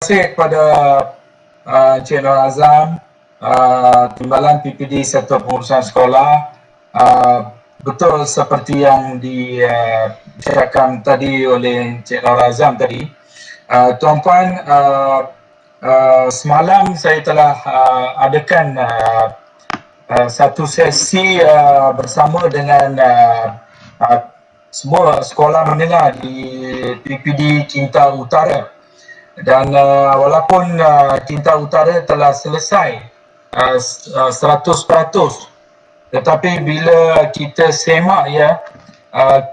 kasih kepada Encik Nur Azam, Timbalan PPD Serta Pengurusan Sekolah. Betul seperti yang dicakapkan tadi oleh Encik Nur Azam tadi. Tuan-puan, semalam saya telah adakan satu sesi bersama dengan semua sekolah menengah di PPD Cinta Utara. Dan walaupun Cinta Utara telah selesai 100%, tetapi bila kita semak ya,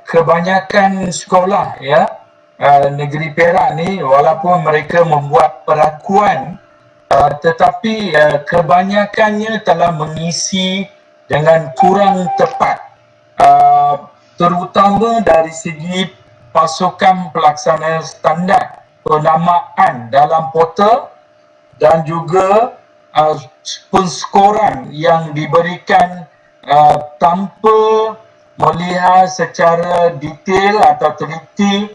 kebanyakan sekolah ya negeri Perak ni walaupun mereka membuat perakuan, tetapi kebanyakannya telah mengisi dengan kurang tepat, terutama dari segi pasukan pelaksana standard penamaan dalam portal dan juga penskoran yang diberikan tanpa melihat secara detail atau teliti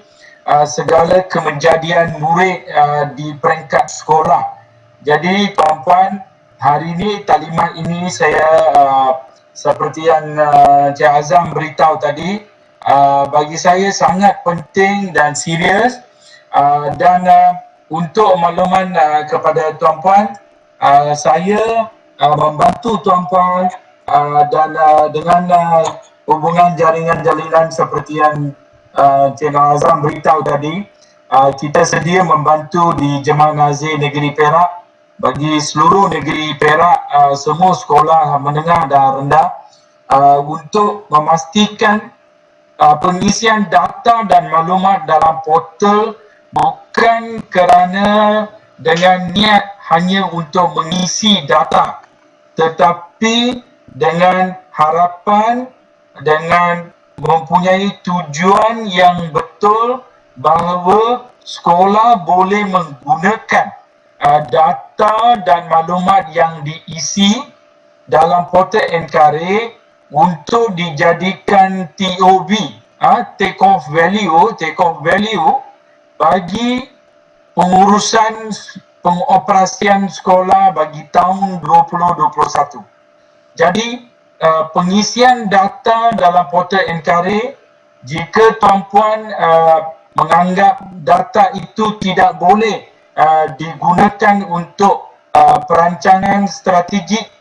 segala kejadian murid di peringkat sekolah. Jadi tuan-puan, hari ini taklimat ini saya seperti yang Encik Azam beritahu tadi, bagi saya sangat penting dan serius. Dan untuk makluman kepada tuan-puan, saya membantu tuan-puan dan dengan hubungan jaringan seperti yang Encik Nur Azam beritahu tadi, kita sedia membantu di Jemaah Nazir Negeri Perak bagi seluruh negeri Perak, semua sekolah menengah dan rendah, untuk memastikan pengisian data dan maklumat dalam portal bukan kerana dengan niat hanya untuk mengisi data, tetapi dengan harapan, dengan mempunyai tujuan yang betul bahawa sekolah boleh menggunakan data dan maklumat yang diisi dalam portal NKRI untuk dijadikan TOV, take off value bagi pengurusan pengoperasian sekolah bagi tahun 2021. Jadi pengisian data dalam portal NKRI, jika tuan-puan menganggap data itu tidak boleh digunakan untuk perancangan strategik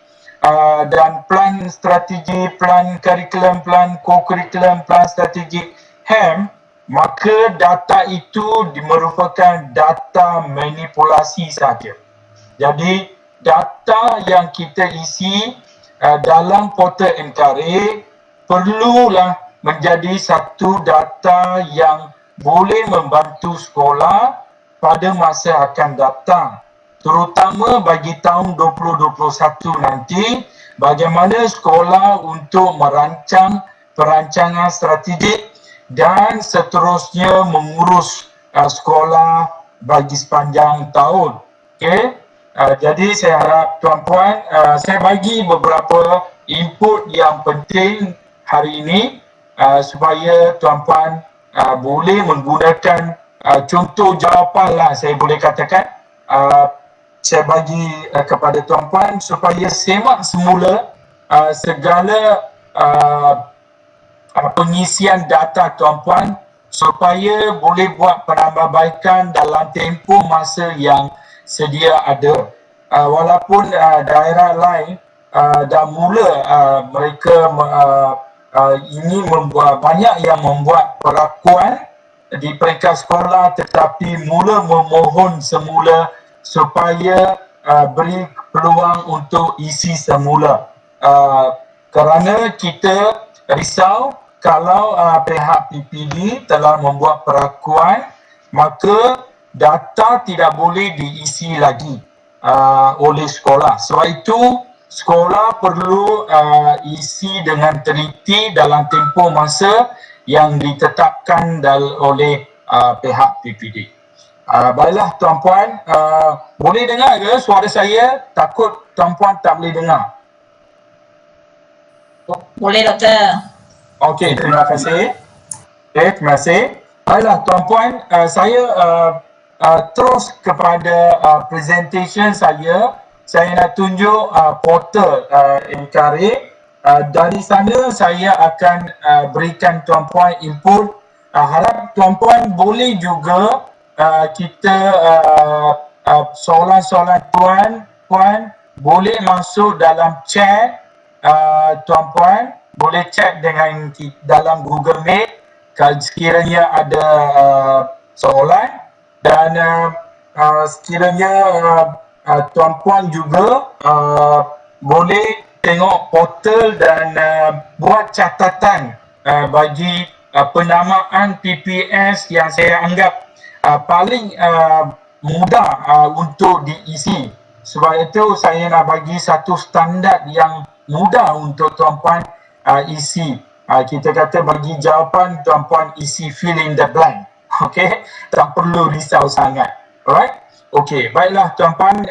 dan plan strategi, plan kurikulum, plan co-kurikulum, plan strategik HAM, maka data itu merupakan data manipulasi saja. Jadi data yang kita isi dalam portal NKRI perlulah menjadi satu data yang boleh membantu sekolah pada masa akan datang, terutama bagi tahun 2021 nanti, bagaimana sekolah untuk merancang perancangan strategik dan seterusnya mengurus sekolah bagi sepanjang tahun. Okey, jadi saya harap tuan-puan, saya bagi beberapa input yang penting hari ini supaya tuan-puan boleh menggunakan contoh jawapan lah, saya boleh katakan. Saya bagi kepada tuan-puan supaya semak semula segala pengisian data tuan-puan supaya boleh buat penambahbaikan dalam tempoh masa yang sedia ada. Walaupun daerah lain dah mula mereka ini membuat, banyak yang membuat perakuan di peringkat sekolah, tetapi mula memohon semula supaya beri peluang untuk isi semula, kerana kita risau kalau pihak PPD telah membuat perakuan, maka data tidak boleh diisi lagi oleh sekolah. Sebab itu sekolah perlu isi dengan teliti dalam tempoh masa yang ditetapkan oleh pihak PPD. Baiklah tuan-puan, boleh dengar ke suara saya? Takut tuan-puan tak boleh dengar. Boleh doktor. Okey, terima kasih. Terima kasih. Baiklah tuan-puan, saya terus kepada presentation saya nak tunjuk portal NKRI. Dari sana saya akan berikan tuan-puan input. Harap tuan-puan boleh juga kita soalan-soalan tuan-puan boleh masuk dalam chat. Tuan-puan boleh chat dengan dalam Google Meet kalau sekiranya ada soalan, dan sekiranya tuan-puan juga boleh tengok portal dan buat catatan bagi penamaan PPS yang saya anggap paling mudah untuk diisi. Sebab itu saya nak bagi satu standard yang mudah untuk tuan-puan isi. Kita kata bagi jawapan, tuan-puan isi fill in the blank. Okey, tak perlu risau sangat. Alright? Okey, baiklah tuan-puan,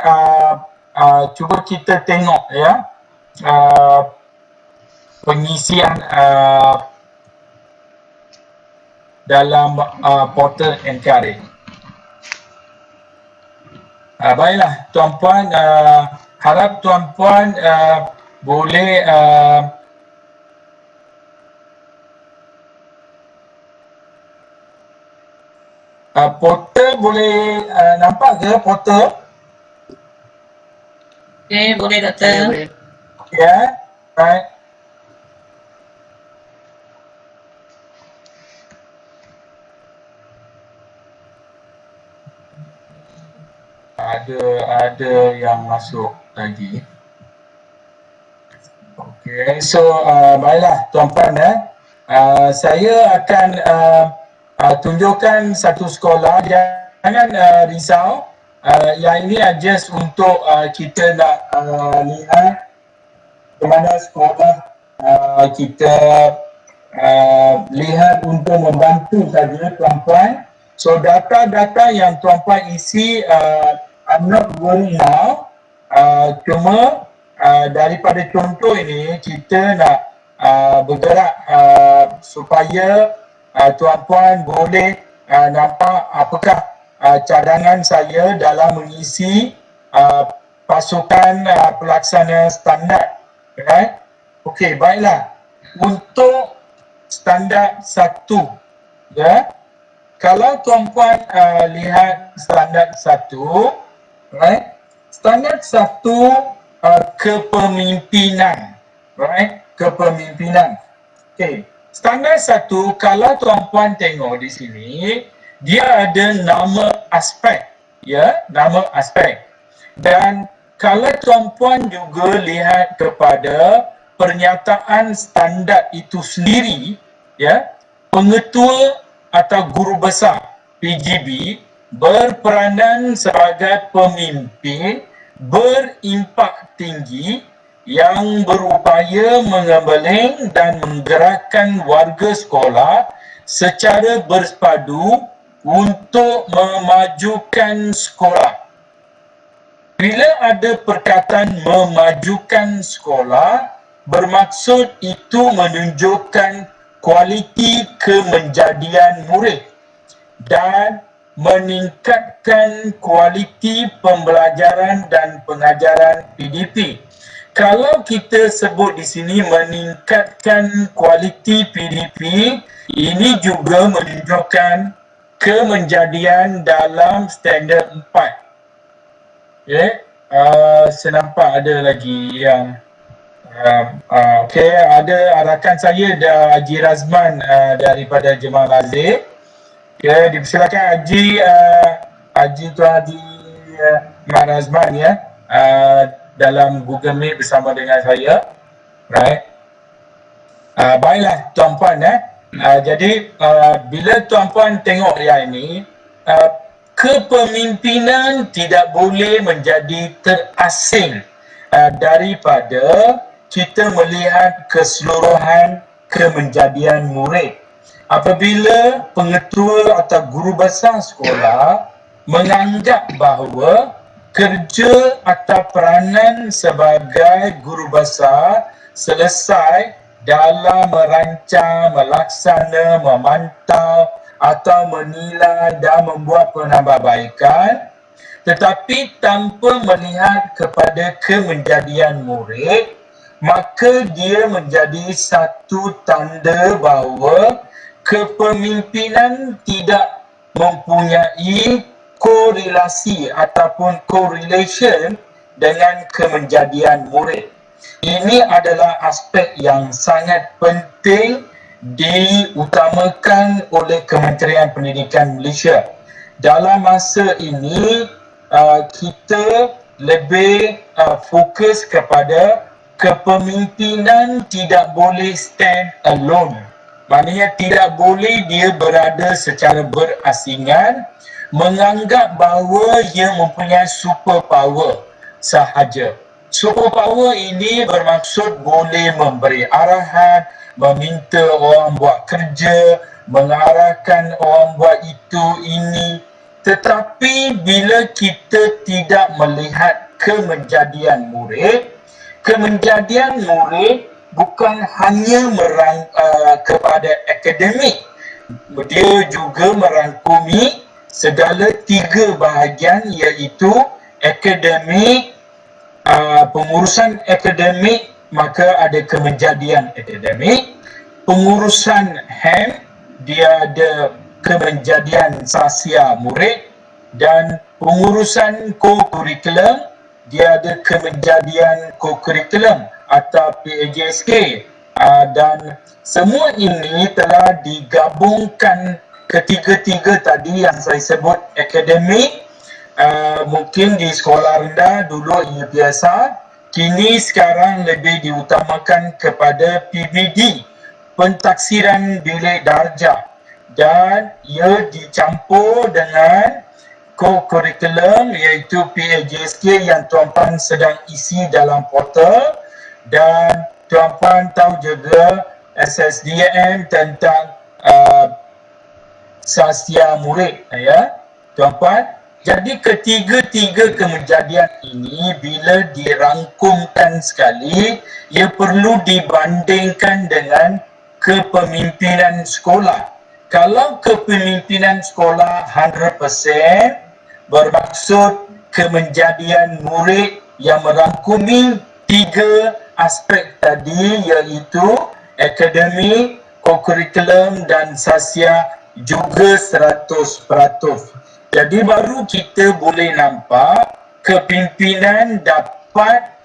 cuba kita tengok ya pengisian dalam portal NKRI. Baiklah tuan-puan, harap tuan-puan boleh portal boleh nampak ke portal? Okay, boleh Doktor. Ya, right. Ada yang masuk lagi. Okay, so baiklah tuan-puan, saya akan tunjukkan satu sekolah. Jangan risau, yang ini just untuk kita nak lihat bagaimana sekolah kita lihat untuk membantu saja tuan-puan. So data-data yang tuan-puan isi, I'm not worried now. Cuma daripada contoh ini kita nak bergerak supaya tuan-puan boleh nampak apakah cadangan saya dalam mengisi pasukan pelaksana standard. Right? Okey, baiklah. Untuk standard 1, ya. Kalau tuan-puan lihat standard 1, right? Standard 1 kepemimpinan, right? Kepemimpinan. Okey. Standard 1, kalau tuan-puan tengok di sini, dia ada nama aspek, ya, nama aspek. Dan kalau tuan-puan juga lihat kepada pernyataan standard itu sendiri, ya, pengetua atau guru besar PGB berperanan sebagai pemimpin berimpak tinggi yang berupaya mengembeling dan menggerakkan warga sekolah secara bersepadu untuk memajukan sekolah. Bila ada perkataan memajukan sekolah, bermaksud itu menunjukkan kualiti kemenjadian murid dan meningkatkan kualiti pembelajaran dan pengajaran PDP. Kalau kita sebut di sini meningkatkan kualiti PDP, ini juga menunjukkan kemenjadian dalam standard 4. Okay, saya nampak ada lagi yang okay, ada rakan saya Haji Razman daripada Jemaah Lazir. Okay, dipersilakan Haji Tuan Haji Razman ya, dalam Google Meet bersama dengan saya. Right. Baiklah tuan-puan, jadi bila tuan-puan tengok yang ini, kepemimpinan tidak boleh menjadi terasing daripada kita melihat keseluruhan kemenjadian murid. Apabila pengetua atau guru besar sekolah menganggap bahawa kerja atau peranan sebagai guru besar selesai dalam merancang, melaksana, memantau atau menilai dan membuat penambahbaikan, tetapi tanpa melihat kepada kemenjadian murid, maka dia menjadi satu tanda bahawa kepemimpinan tidak mempunyai korelasi ataupun correlation dengan kemenjadian murid. Ini adalah aspek yang sangat penting diutamakan oleh Kementerian Pendidikan Malaysia. Dalam masa ini, kita lebih fokus kepada kepemimpinan tidak boleh stand alone. Maknanya tidak boleh dia berada secara berasingan, menganggap bahawa ia mempunyai superpower sahaja. Superpower ini bermaksud boleh memberi arahan, meminta orang buat kerja, mengarahkan orang buat itu, ini. Tetapi bila kita tidak melihat kemenjadian murid bukan hanya kepada akademik. Dia juga merangkumi segala tiga bahagian, iaitu akademik, pengurusan akademik, maka ada kemenjadian akademik, pengurusan HAM, dia ada kemenjadian sasial murid, dan pengurusan co-curriculum, dia ada kemenjadian co-curriculum atau PAJSK. Dan semua ini telah digabungkan ketiga-tiga tadi yang saya sebut akademik. Mungkin di sekolah rendah dulu ia biasa, kini sekarang lebih diutamakan kepada PBD, pentaksiran bilik darjah, dan ia dicampur dengan co-curriculum iaitu PAJSK yang tuan-puan sedang isi dalam portal, dan tuan-puan tahu juga SSDM tentang sasial murid, ya tuan-puan. Jadi ketiga-tiga kemenjadian ini bila dirangkumkan sekali, ia perlu dibandingkan dengan kepemimpinan sekolah. Kalau kepemimpinan sekolah 100%, bermaksud kemenjadian murid yang merangkumi tiga aspek tadi, iaitu akademik, co-curriculum dan sasial juga 100%. Jadi baru kita boleh nampak kepimpinan dapat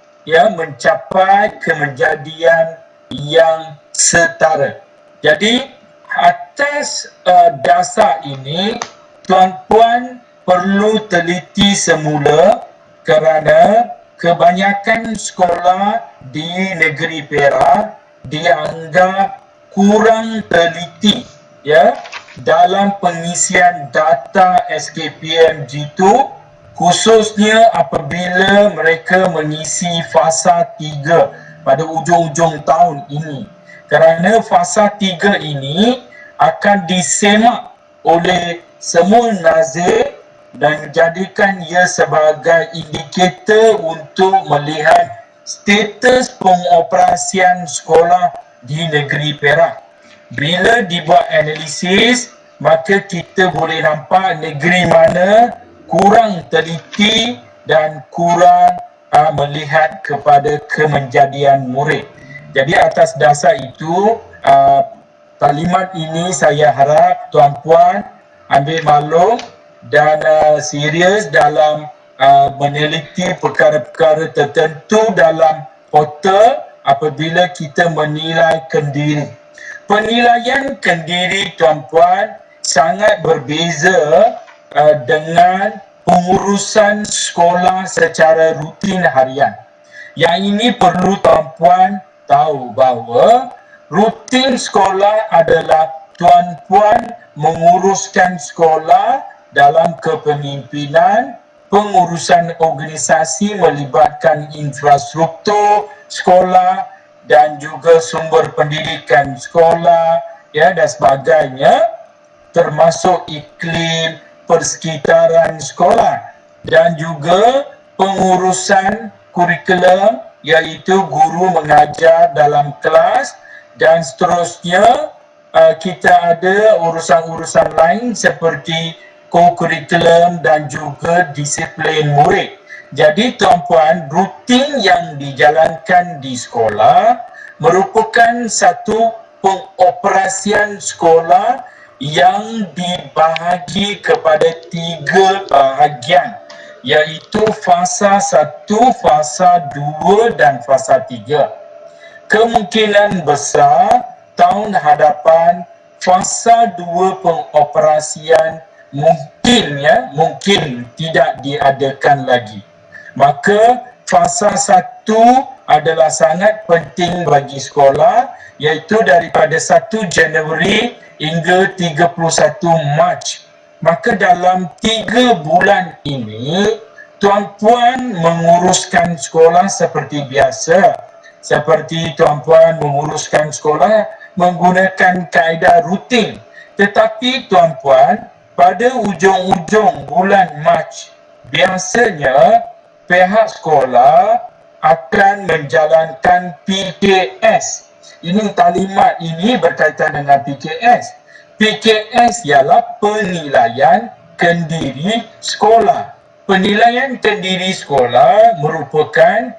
mencapai kemenjadian yang setara. Jadi atas dasar ini, tuan-puan perlu teliti semula, kerana kebanyakan sekolah di negeri Perak dianggap kurang teliti dalam pengisian data SKPM G2, khususnya apabila mereka mengisi fasa 3 pada ujung-ujung tahun ini. Kerana fasa 3 ini akan disemak oleh semua nazir dan menjadikan ia sebagai indikator untuk melihat status pengoperasian sekolah di negeri Perak. Bila dibuat analisis, maka kita boleh nampak negeri mana kurang teliti dan kurang melihat kepada kemenjadian murid. Jadi atas dasar itu, taklimat ini saya harap tuan-puan ambil maklum dan serius dalam meneliti perkara-perkara tertentu dalam portal apabila kita menilai kendiri. Penilaian kendiri tuan-puan sangat berbeza dengan pengurusan sekolah secara rutin harian. Yang ini perlu tuan-puan tahu bahawa rutin sekolah adalah tuan-puan menguruskan sekolah dalam kepemimpinan, pengurusan organisasi melibatkan infrastruktur sekolah dan juga sumber pendidikan sekolah dan sebagainya, termasuk iklim persekitaran sekolah, dan juga pengurusan kurikulum iaitu guru mengajar dalam kelas dan seterusnya, kita ada urusan-urusan lain seperti co-curriculum dan juga disiplin murid. Jadi tuan-puan, rutin yang dijalankan di sekolah merupakan satu pengoperasian sekolah yang dibahagi kepada 3 bahagian, iaitu fasa 1, fasa 2 dan fasa 3. Kemungkinan besar tahun hadapan fasa 2 pengoperasian mungkin tidak diadakan lagi. Maka fasa 1 adalah sangat penting bagi sekolah, iaitu daripada 1 Januari hingga 31 Mac. Maka dalam 3 bulan ini, tuan-puan menguruskan sekolah seperti biasa. Seperti tuan-puan menguruskan sekolah menggunakan kaedah rutin. Tetapi tuan-puan, pada ujung-ujung bulan Mac, biasanya pihak sekolah akan menjalankan PKS. Ini talimat ini berkaitan dengan PKS. PKS ialah penilaian kendiri sekolah. Penilaian kendiri sekolah merupakan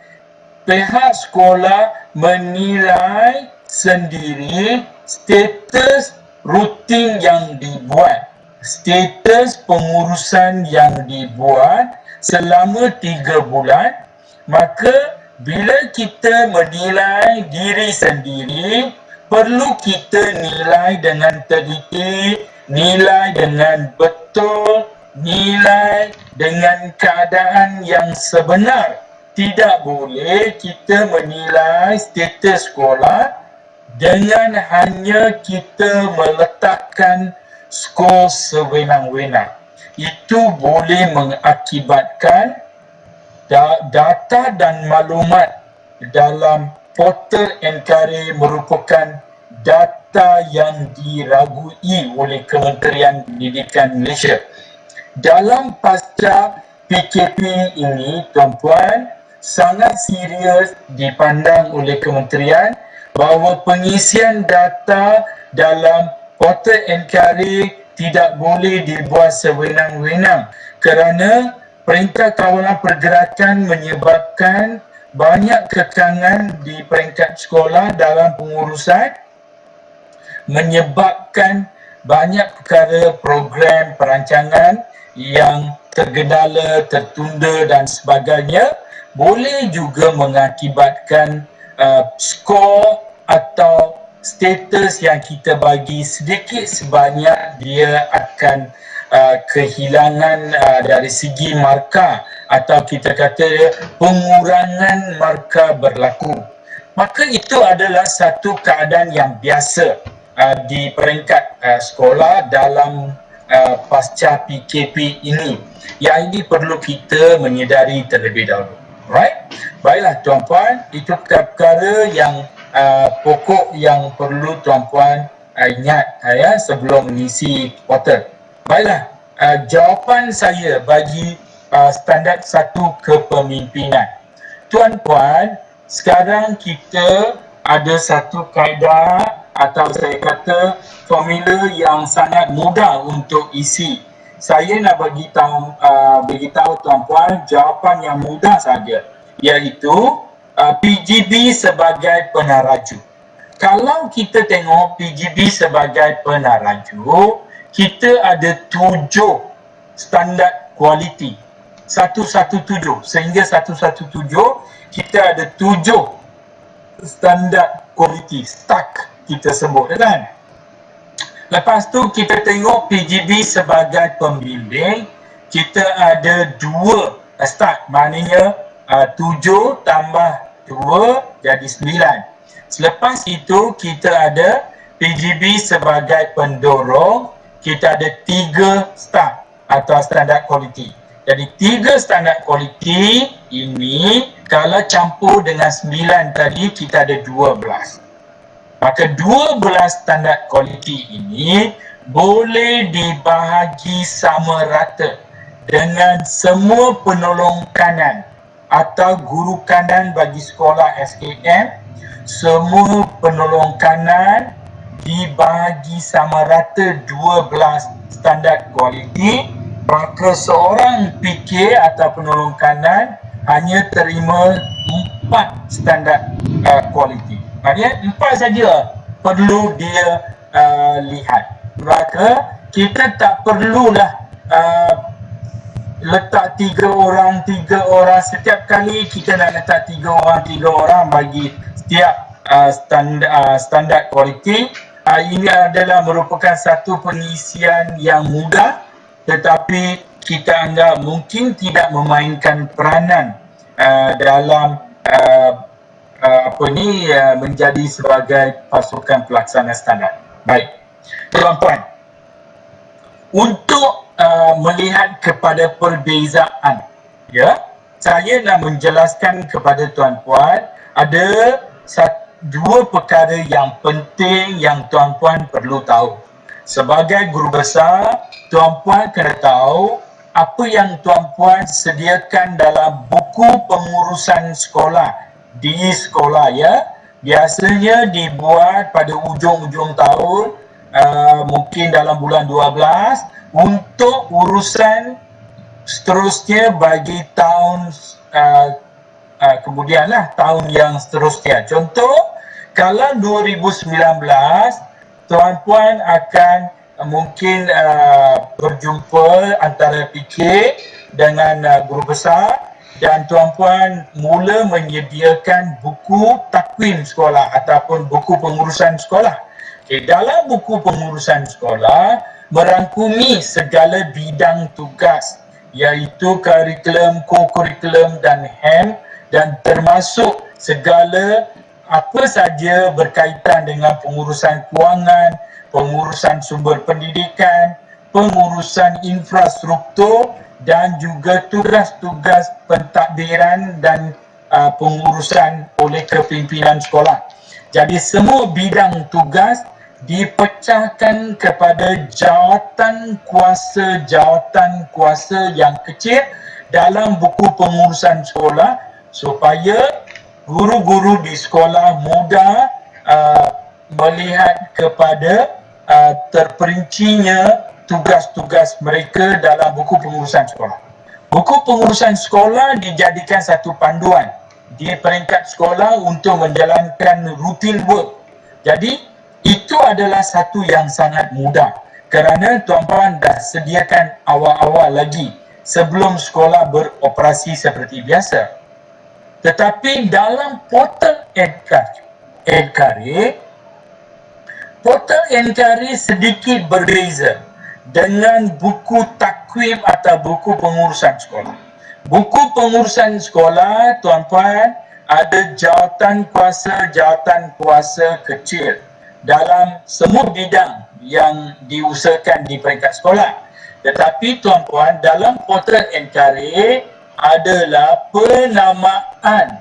pihak sekolah menilai sendiri status rutin yang dibuat, status pengurusan yang dibuat selama 3 bulan. Maka bila kita menilai diri sendiri, perlu kita nilai dengan teliti, nilai dengan betul, nilai dengan keadaan yang sebenar. Tidak boleh kita menilai status sekolah dengan hanya kita meletakkan skor sewenang-wenang. Itu boleh mengakibatkan data dan maklumat dalam portal NKRI merupakan data yang diragui oleh Kementerian Pendidikan Malaysia. Dalam pasca PKP ini, tuan-puan, sangat serius dipandang oleh kementerian bahawa pengisian data dalam portal NKRI tidak boleh dibuat sewenang-wenang kerana Perintah Kawalan Pergerakan menyebabkan banyak kekangan di peringkat sekolah dalam pengurusan, menyebabkan banyak perkara program perancangan yang tergendala, tertunda dan sebagainya, boleh juga mengakibatkan skor atau status yang kita bagi sedikit sebanyak dia akan kehilangan dari segi markah, atau kita kata pengurangan markah berlaku. Maka itu adalah satu keadaan yang biasa di peringkat sekolah dalam pasca PKP ini. Yang ini perlu kita menyedari terlebih dahulu. Right? Baiklah tuan-puan, itu perkara yang pokok yang perlu tuan-puan ingat sebelum mengisi portal. Baiklah, jawapan saya bagi standard 1 kepemimpinan. Tuan-puan, sekarang kita ada satu kaedah atau saya kata formula yang sangat mudah untuk isi. Saya nak beritahu tuan-puan jawapan yang mudah saja, iaitu PGB sebagai penaraju. Kalau kita tengok PGB sebagai penaraju, kita ada 7 standard kualiti. 117 sehingga 117 kita ada 7 standard kualiti, stack kita sebut kan. Lepas tu kita tengok PGB sebagai pembimbing, kita ada 2 stack, maknanya 7 tambah 2 jadi 9. Selepas itu kita ada PGB sebagai pendorong, kita ada 3 stack atau standard kualiti. Jadi 3 standard kualiti ini kalau campur dengan 9 tadi kita ada 12. Maka 12 standard kualiti ini boleh dibahagi sama rata dengan semua penolong kanan atau guru kanan bagi sekolah SKM, semua penolong kanan dibagi sama rata 12 standard kualiti, maka seorang PK atau penolong kanan hanya terima 4 standard kualiti. Maknanya 4 saja perlu dia lihat. Maka kita tak perlulah letak 3 orang setiap kali kita nak letak 3 orang bagi setiap standard kualiti. Ini adalah merupakan satu pengisian yang mudah, tetapi kita anggap mungkin tidak memainkan peranan dalam menjadi sebagai pasukan pelaksana standard. Baik, tuan-tuan, untuk melihat kepada perbezaan, ya, saya nak menjelaskan kepada tuan-puan ada dua perkara yang penting yang tuan-puan perlu tahu. Sebagai guru besar, tuan-puan kena tahu apa yang tuan-puan sediakan dalam buku pengurusan sekolah di sekolah, ya. Biasanya dibuat pada ujung-ujung tahun, mungkin dalam bulan 12, untuk urusan seterusnya bagi tahun kemudianlah tahun yang seterusnya. Contoh, kalau 2019 tuan-puan akan mungkin berjumpa antara PK dengan guru besar dan tuan-puan mula menyediakan buku takwim sekolah ataupun buku pengurusan sekolah. Dalam buku pengurusan sekolah merangkumi segala bidang tugas, iaitu kurikulum, co-kurikulum dan HEM, dan termasuk segala apa saja berkaitan dengan pengurusan kewangan, pengurusan sumber pendidikan, pengurusan infrastruktur dan juga tugas-tugas pentadbiran dan pengurusan oleh kepimpinan sekolah. Jadi semua bidang tugas dipecahkan kepada jawatan kuasa yang kecil dalam buku pengurusan sekolah supaya guru-guru di sekolah mudah melihat kepada terperincinya tugas-tugas mereka dalam buku pengurusan sekolah. Buku pengurusan sekolah dijadikan satu panduan di peringkat sekolah untuk menjalankan routine work. Jadi itu adalah satu yang sangat mudah kerana tuan-puan dah sediakan awal-awal lagi sebelum sekolah beroperasi seperti biasa. Tetapi dalam portal EdCareer, portal EdCareer sedikit berbeza dengan buku takwim atau buku pengurusan sekolah. Buku pengurusan sekolah, tuan-puan, ada jawatan kuasa kecil dalam semua bidang yang diusahakan di peringkat sekolah. Tetapi tuan-puan, dalam portal EdCareer adalah penamaan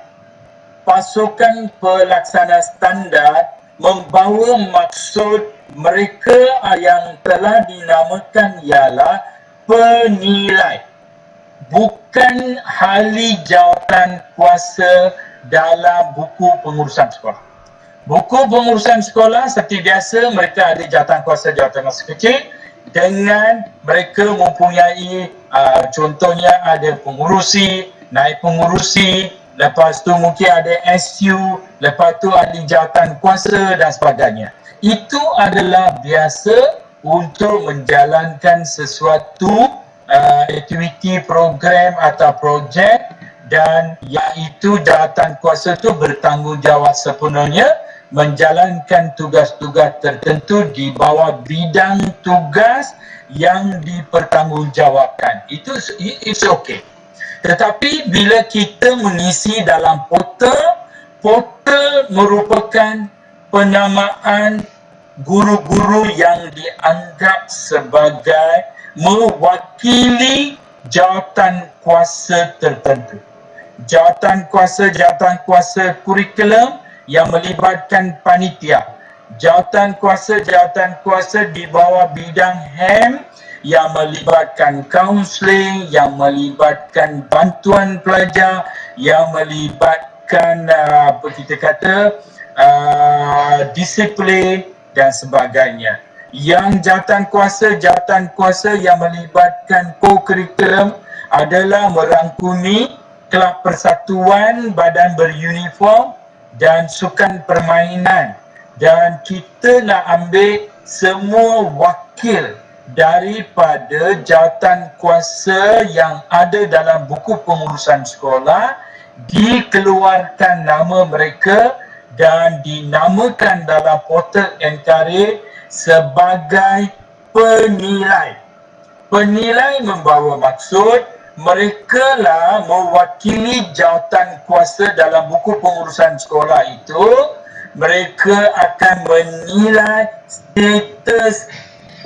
pasukan pelaksana standard membawa maksud mereka yang telah dinamakan ialah penilai, bukan ahli jawatan kuasa dalam buku pengurusan sekolah. Buku pengurusan sekolah seperti biasa mereka ada jawatan kuasa kecil dengan mereka mempunyai contohnya ada pengurusi, naib pengurusi, lepas tu mungkin ada SU, lepas tu ahli jawatan kuasa dan sebagainya. Itu adalah biasa untuk menjalankan sesuatu aktiviti, program atau projek, dan iaitu jawatan kuasa itu bertanggungjawab sepenuhnya menjalankan tugas-tugas tertentu di bawah bidang tugas yang dipertanggungjawabkan. It's okay. Tetapi bila kita mengisi dalam portal merupakan penamaan guru-guru yang dianggap sebagai mewakili jawatan kuasa tertentu. Jawatan kuasa kurikulum yang melibatkan panitia. Jawatan kuasa di bawah bidang HEM yang melibatkan kaunseling, yang melibatkan bantuan pelajar, yang melibatkan disiplin, dan sebagainya. Yang jawatan kuasa yang melibatkan co-curriculum adalah merangkumi kelab persatuan badan beruniform dan sukan permainan, dan kita nak ambil semua wakil daripada jawatan kuasa yang ada dalam buku pengurusan sekolah, dikeluarkan nama mereka dan dinamakan dalam portal NKRI sebagai penilai. Penilai membawa maksud mereka lah mewakili jawatan kuasa dalam buku pengurusan sekolah itu. Mereka akan menilai status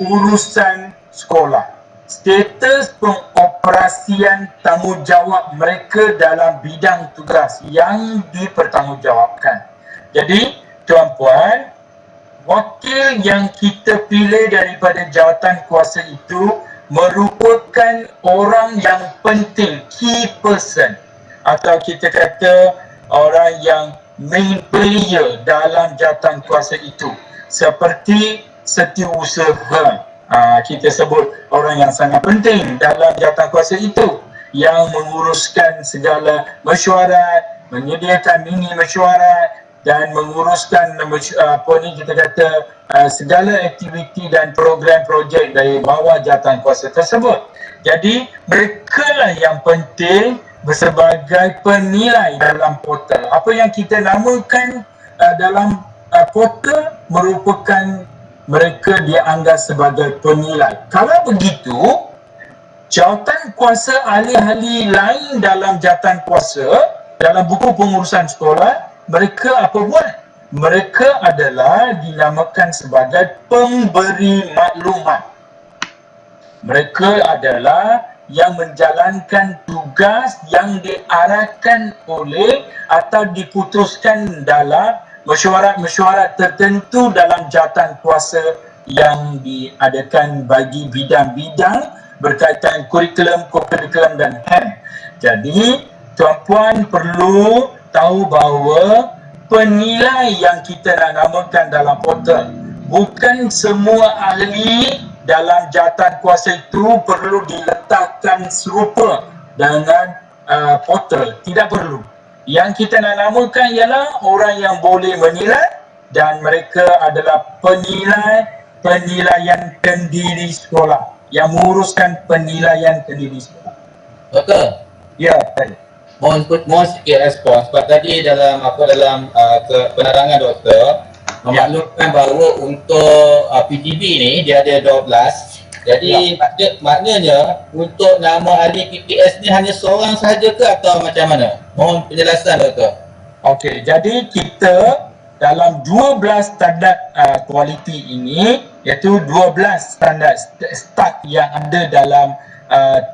urusan sekolah, status pengoperasian tanggungjawab mereka dalam bidang tugas yang dipertanggungjawabkan. Jadi, tuan-puan, wakil yang kita pilih daripada jawatan kuasa itu merupakan orang yang penting, key person, atau kita kata orang yang main player dalam jawatan kuasa itu, seperti setiausaha. Kita sebut orang yang sangat penting dalam jawatan kuasa itu, yang menguruskan segala mesyuarat, menyediakan mini mesyuarat dan menguruskan kita kata segala aktiviti dan program projek dari bawah jawatan kuasa tersebut. Jadi mereka lah yang penting sebagai penilai dalam portal. Apa yang kita namakan dalam portal merupakan mereka dianggap sebagai penilai. Kalau begitu, jawatan kuasa ahli-ahli lain dalam jawatan kuasa dalam buku pengurusan sekolah, mereka apa buat? Mereka adalah dinamakan sebagai pemberi maklumat. Mereka adalah yang menjalankan tugas yang diarahkan oleh atau diputuskan dalam mesyuarat-mesyuarat tertentu dalam jawatan kuasa yang diadakan bagi bidang-bidang berkaitan kurikulum, co-curriculum dan HAM. Jadi, tuan-puan perlu tahu bahawa penilai yang kita nak namakan dalam portal, bukan semua ahli dalam jawatan kuasa itu perlu diletakkan serupa dengan portal. Tidak perlu. Yang kita nak namakan ialah orang yang boleh menilai, dan mereka adalah penilaian kendiri sekolah, yang menguruskan penilaian kendiri sekolah. Doktor? Ya, baik. Mohon sikit respon, sebab tadi dalam penerangan doktor memaklumkan bahawa untuk PTB ni dia ada 12. Jadi maknanya untuk nama ahli PPS ni hanya seorang sahaja ke atau macam mana? Mohon penjelasan doktor. Okey, jadi kita dalam 12 standard kualiti ini, iaitu 12 standard start yang ada dalam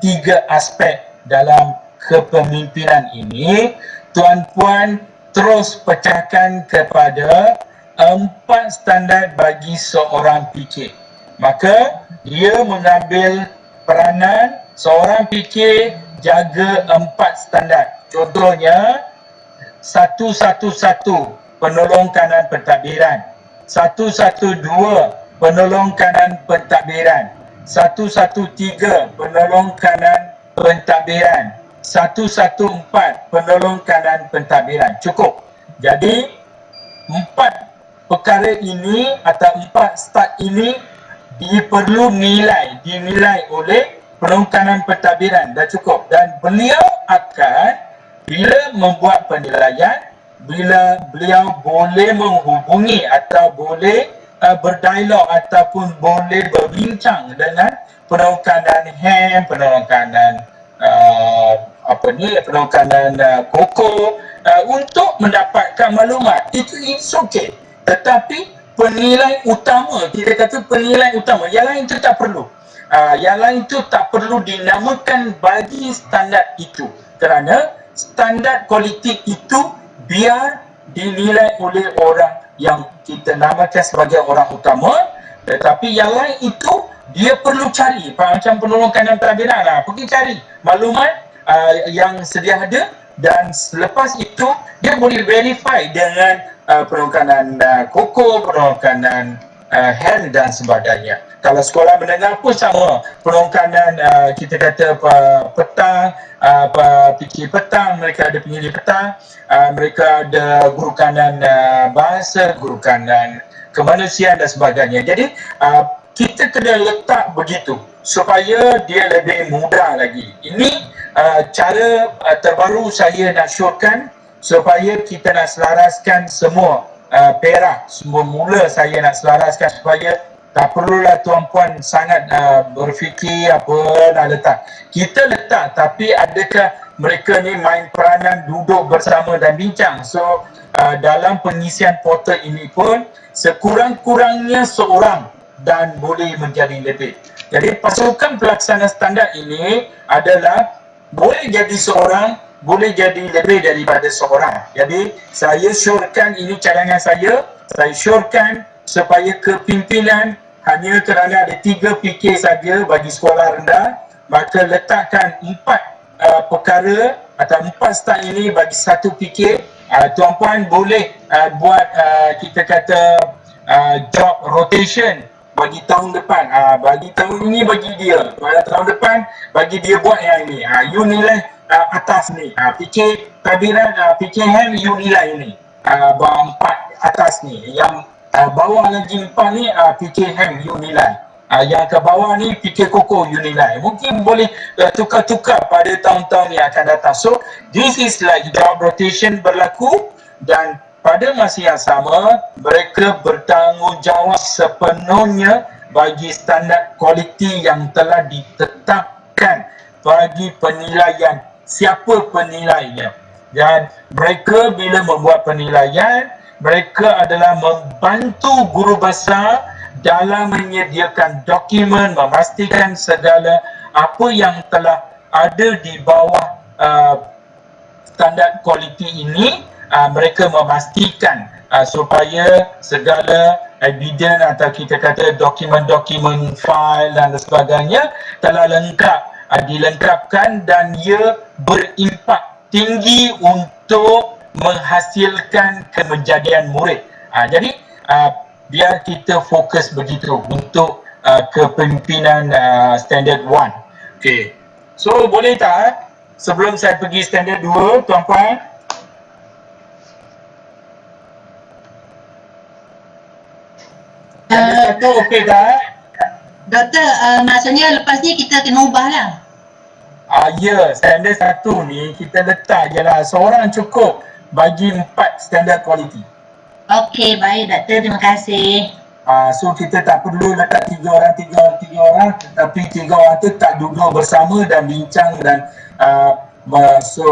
3 aspek dalam kepemimpinan ini, tuan-puan terus pecahkan kepada 4 standard bagi seorang PK. Maka dia mengambil peranan seorang PK jaga 4 standard. Contohnya 111 penolong kanan pentadbiran, 112 penolong kanan pentadbiran, 113 penolong kanan pentadbiran, 114 penolong kanan pentadbiran. Cukup. Jadi 4 perkara ini atau 4 start ini dinilai oleh penolong kanan pentadbiran. Dah cukup. Dan beliau akan, bila membuat penilaian, bila beliau boleh menghubungi atau boleh berdialog ataupun boleh berbincang dengan penolong kanan HAM, penolong kanan penolong kanan KOKO untuk mendapatkan maklumat. It's okay. Tetapi penilai utama, kita kata penilai utama, yang lain itu tak perlu. Yang lain itu tak perlu dinamakan bagi standard itu, kerana standard kualiti itu biar dinilai oleh orang yang kita namakan sebagai orang utama, tetapi yang lain itu dia perlu cari, macam penolong kanan pentadbiran lah, pergi cari maklumat yang sedia ada, dan selepas itu dia boleh verify dengan penolong kanan KOKO, penolong kanan hand dan sebagainya. Kalau sekolah menengah pun sama, penongkanan kita kata petang, fikir petang, mereka ada penyidik petang, mereka ada guru kanan bahasa, guru kanan kemanusiaan dan sebagainya. Jadi kita kena letak begitu supaya dia lebih mudah lagi. Ini cara terbaru saya nak syorkan supaya kita nak selaraskan semua perak. Semua mula saya nak selaraskan supaya tak perlulah tuan-puan sangat berfikir apa nak letak. Kita letak, tapi adakah mereka ni main peranan duduk bersama dan bincang. So dalam pengisian portal ini pun sekurang-kurangnya seorang dan boleh menjadi lebih. Jadi pasukan pelaksana standard ini adalah boleh jadi seorang, boleh jadi lebih daripada seorang. Jadi saya syorkan, ini cadangan saya syorkan supaya kepimpinan hanya kerana ada 3 PK saja bagi sekolah rendah, maka letakkan 4 perkara atau 4 start ini bagi 1 PK. Tuan-puan boleh buat kita kata job rotation bagi tahun depan. Bagi tahun ini bagi dia, pada tahun depan bagi dia buat yang ini. You nilai atas ni, fikir tabiran, fikir hand you nilai ini, 4 atas ni, yang bawah lagi 4 ni fikir hand you nilai, yang ke bawah ni fikir koko you nilai. Mungkin boleh tukar-tukar pada tahun-tahun yang akan datang. So this is like job rotation berlaku, dan pada masa yang sama mereka bertanggungjawab sepenuhnya bagi standard kualiti yang telah ditetapkan bagi penilaian siapa penilainya. Dan mereka bila membuat penilaian, mereka adalah membantu guru besar dalam menyediakan dokumen, memastikan segala apa yang telah ada di bawah standard kualiti ini. Mereka memastikan supaya segala evidence atau kita kata dokumen-dokumen file dan sebagainya telah lengkap, dilengkapkan, dan ia berimpak tinggi untuk menghasilkan kemejadian murid. Jadi biar kita fokus begitu untuk kepimpinan standard 1. Okay. So boleh tak sebelum saya pergi standard 2, tuan-puan? Standard 1 okey tak? Doktor, maksudnya lepas ni kita kena ubah lah. Ya, standard 1 ni kita letak je lah, seorang cukup bagi 4 standard quality. Okey, baik doktor, terima kasih. So kita tak perlu letak 3 orang, tetapi 3 orang tu tak duduk bersama dan bincang, dan so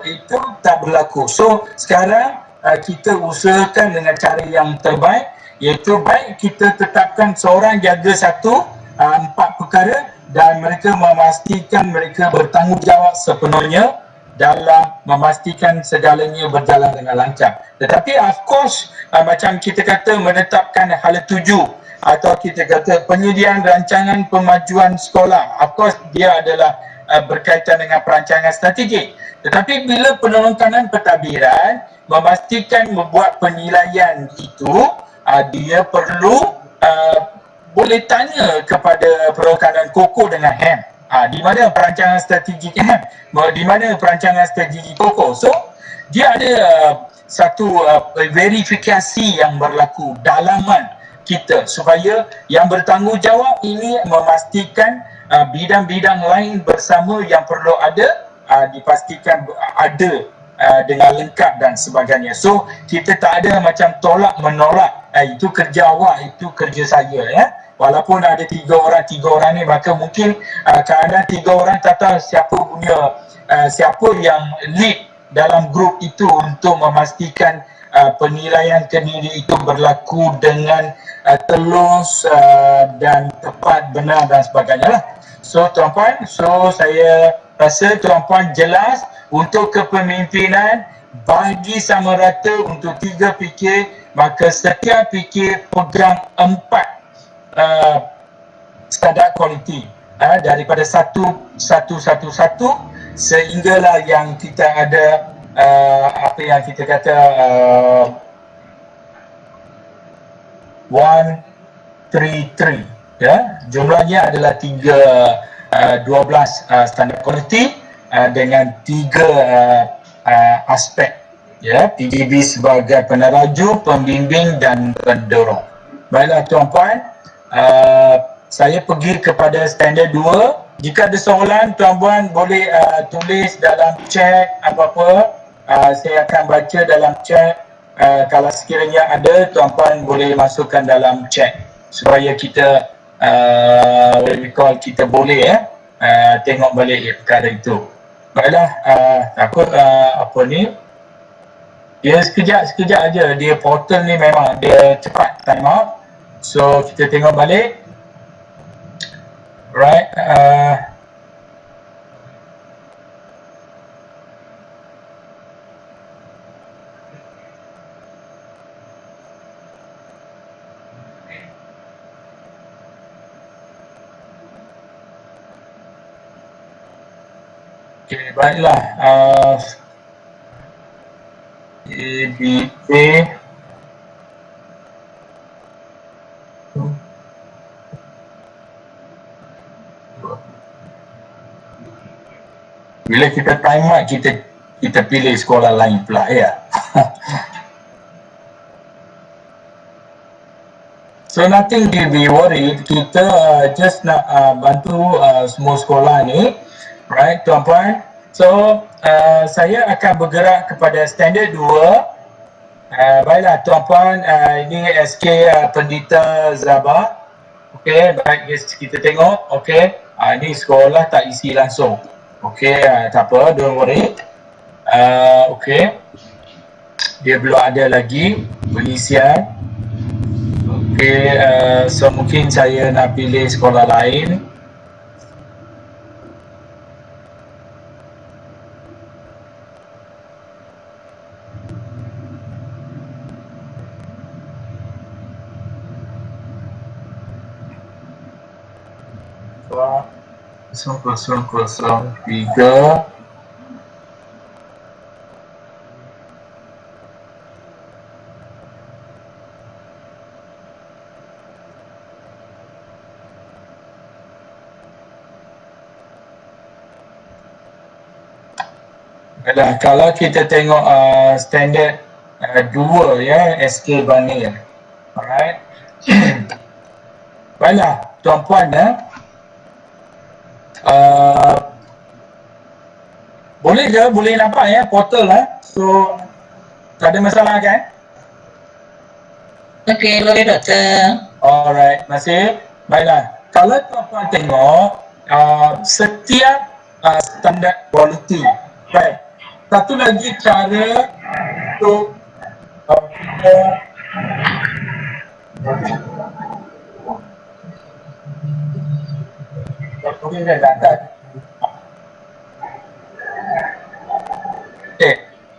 itu tak berlaku. So sekarang kita usahakan dengan cara yang terbaik, iaitu baik kita tetapkan seorang jaga 4 perkara, dan mereka memastikan mereka bertanggungjawab sepenuhnya dalam memastikan segalanya berjalan dengan lancar. Tetapi of course macam kita kata menetapkan hala tuju atau kita kata penyediaan rancangan pemajuan sekolah, of course dia adalah berkaitan dengan perancangan strategik. Tetapi bila penolongkanan pentadbiran memastikan membuat penilaian itu, dia perlu boleh tanya kepada penolongkanan koko dengan HEM, di mana perancangan strategik HEM, di mana perancangan strategik koko. So dia ada satu verifikasi yang berlaku dalaman kita, supaya yang bertanggungjawab ini memastikan bidang-bidang lain bersama yang perlu ada dipastikan ada dengan lengkap dan sebagainya. So kita tak ada macam tolak menolak, itu kerja awak, itu kerja saya, ya. Walaupun ada 3 orang ni, maka mungkin kadang 3 orang tak tahu siapa punya siapa yang lead dalam grup itu untuk memastikan penilaian kendiri itu berlaku dengan telus dan tepat, benar dan sebagainya lah. So tuan-puan, so saya rasa tuan-puan jelas untuk kepemimpinan bagi sama rata untuk 3 PK, maka setiap PK pegang 4 standard kualiti daripada 1 sehinggalah yang kita ada apa yang kita kata 1 333, ya. Jumlahnya adalah 12 standard quality dengan 3 aspek, ya. PGB sebagai peneraju, pembimbing dan pendorong. Baiklah tuan-puan, saya pergi kepada standard 2. Jika ada soalan, tuan-puan boleh tulis dalam chat apa-apa. Saya akan baca dalam chat. Kalau sekiranya ada, tuan-puan boleh masukkan dalam chat supaya kita kita boleh tengok balik perkara itu. Baiklah, takut apa ni, dia sekejap aja, dia portal ni memang dia cepat time out. So kita tengok balik. Right, okay, baiklah. ABA bila kita time out, kita pilih sekolah lain pula, ya. So nothing to be worried. Kita just nak bantu semua sekolah ni, right tuan-puan. So saya akan bergerak kepada standard 2. Baiklah tuan-puan, ini SK Pendita Zabah. Okey, baik kita tengok. Okey, ini sekolah tak isi langsung. Okey, tak apa, don't worry. Okey, dia belum ada lagi pengisian. Okey, so mungkin saya nak pilih sekolah lain. Kosong 3. Kalau kita tengok standard 2, ya, SK Bangil. Alright. Baiklah tuan-puan, boleh nampak ya portal so tak ada masalah kan? Okey, boleh doktor. Alright, masih. Baiklah, kalau tuan-puan tengok setiap standard quality, right, satu lagi cara untuk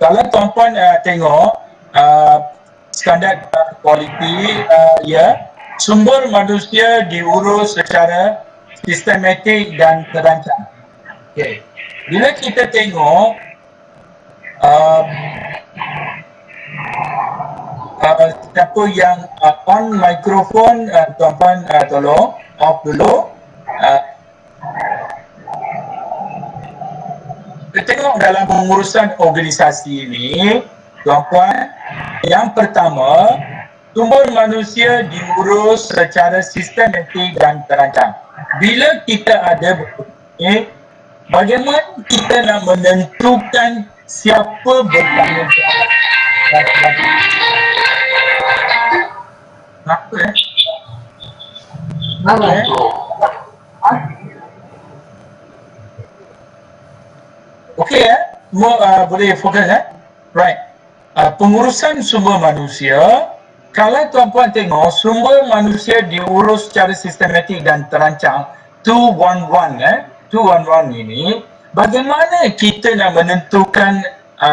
kalau tuan-puan tengok standard quality, ya, sumber manusia diurus secara sistematik dan terancang. Okay. Bila kita tengok siapa yang on mikrofon, tuan-puan tolong off dulu. Kita tengok dalam pengurusan organisasi ini, tuan-puan, yang pertama, sumber manusia diurus secara sistematik dan terancang. Bila kita ada ini, bagaimana kita nak menentukan siapa bertanggungjawab? Kenapa Okey boleh fokus right. Pengurusan sumber manusia, kalau tuan-puan tengok sumber manusia diurus secara sistematik dan terancang 211 ini, bagaimana kita nak menentukan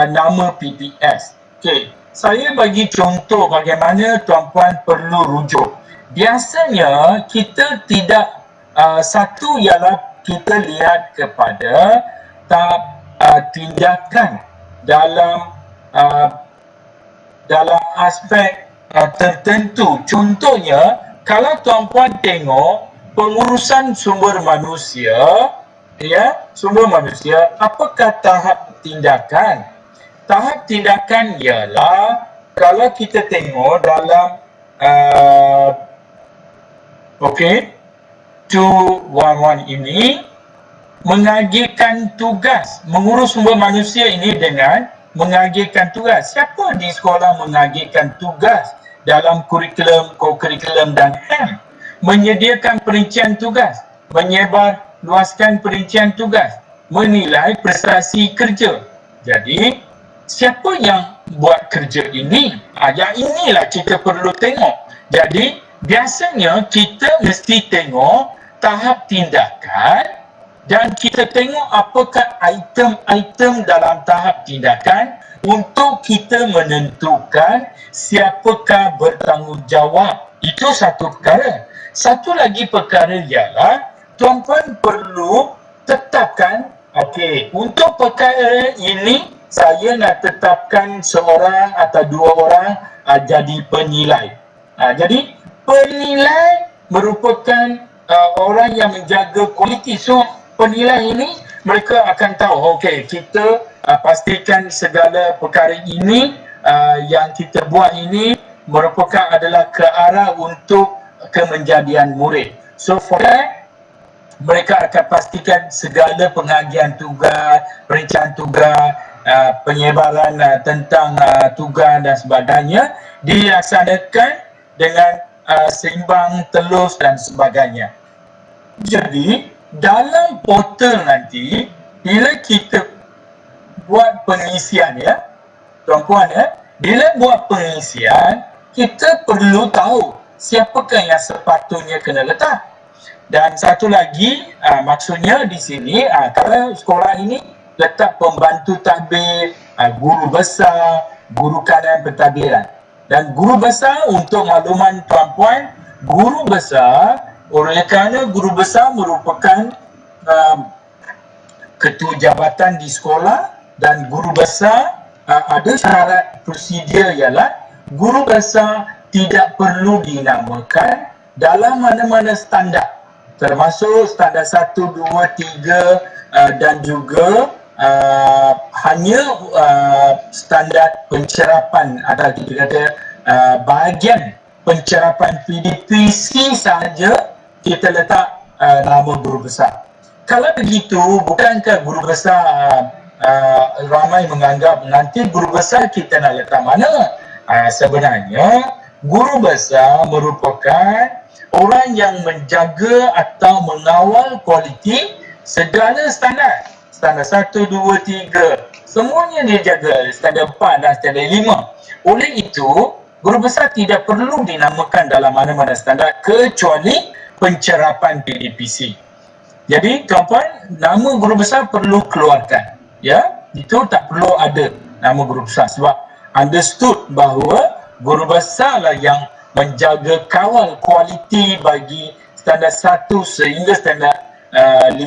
nama PPS? Okey, saya bagi contoh bagaimana tuan-puan perlu rujuk. Biasanya kita tidak satu ialah kita lihat kepada tindakan dalam aspek tertentu. Contohnya, kalau tuan-puan tengok pengurusan sumber manusia, sumber manusia, apakah tahap tindakan? Tahap tindakan ialah kalau kita tengok dalam 211 ini mengagihkan tugas, mengurus sumber manusia ini dengan mengagihkan tugas. Siapa di sekolah mengagihkan tugas dalam kurikulum, co-kurikulum dan HEM? Menyediakan perincian tugas, menyebar luaskan perincian tugas, menilai prestasi kerja. Jadi, siapa yang buat kerja ini? Yang inilah kita perlu tengok. Jadi, biasanya kita mesti tengok tahap tindakan dan kita tengok apakah item-item dalam tahap tindakan untuk kita menentukan siapakah bertanggungjawab. Itu satu perkara. Satu lagi perkara ialah tuan-puan perlu tetapkan, untuk perkara ini saya nak tetapkan seorang atau dua orang jadi penilai. Jadi penilai merupakan orang yang menjaga kualiti. So penilai ini mereka akan tahu, kita pastikan segala perkara ini yang kita buat ini merupakan adalah ke arah untuk kemenjadian murid. So for that, mereka akan pastikan segala pengagihan tugas, perencanaan tugas, penyebaran tentang tugas dan sebagainya dilaksanakan dengan seimbang, telus dan sebagainya. Jadi dalam portal nanti, bila kita buat pengisian tuan-puan bila buat pengisian, kita perlu tahu siapakah yang sepatutnya kena letak. Dan satu lagi, maksudnya di sini, kalau sekolah ini letak pembantu tadbir, guru besar, guru kanan pentadbiran. Dan guru besar, untuk makluman tuan-puan, guru besar, oleh kerana guru besar merupakan ketua jabatan di sekolah, dan guru besar ada syarat prosedur ialah guru besar tidak perlu dinamakan dalam mana-mana standar, termasuk standar 1, 2, 3 dan juga hanya standar pencerapan atau kita kata bahagian pencerapan PDPC saja kita letak nama guru besar. Kalau begitu, bukankah guru besar ramai menganggap nanti guru besar kita nak letak mana? Sebenarnya guru besar merupakan orang yang menjaga atau mengawal kualiti segala standar. Standar 1, 2, 3 semuanya dia jaga, standar 4 dan standar 5. Oleh itu, guru besar tidak perlu dinamakan dalam mana-mana standar kecuali pencerapan PDPC. Jadi tuan-puan, nama guru besar perlu keluarkan. Itu tak perlu ada nama guru besar sebab understood bahawa guru besar lah yang menjaga kawal kualiti bagi standar 1 sehingga standar 5.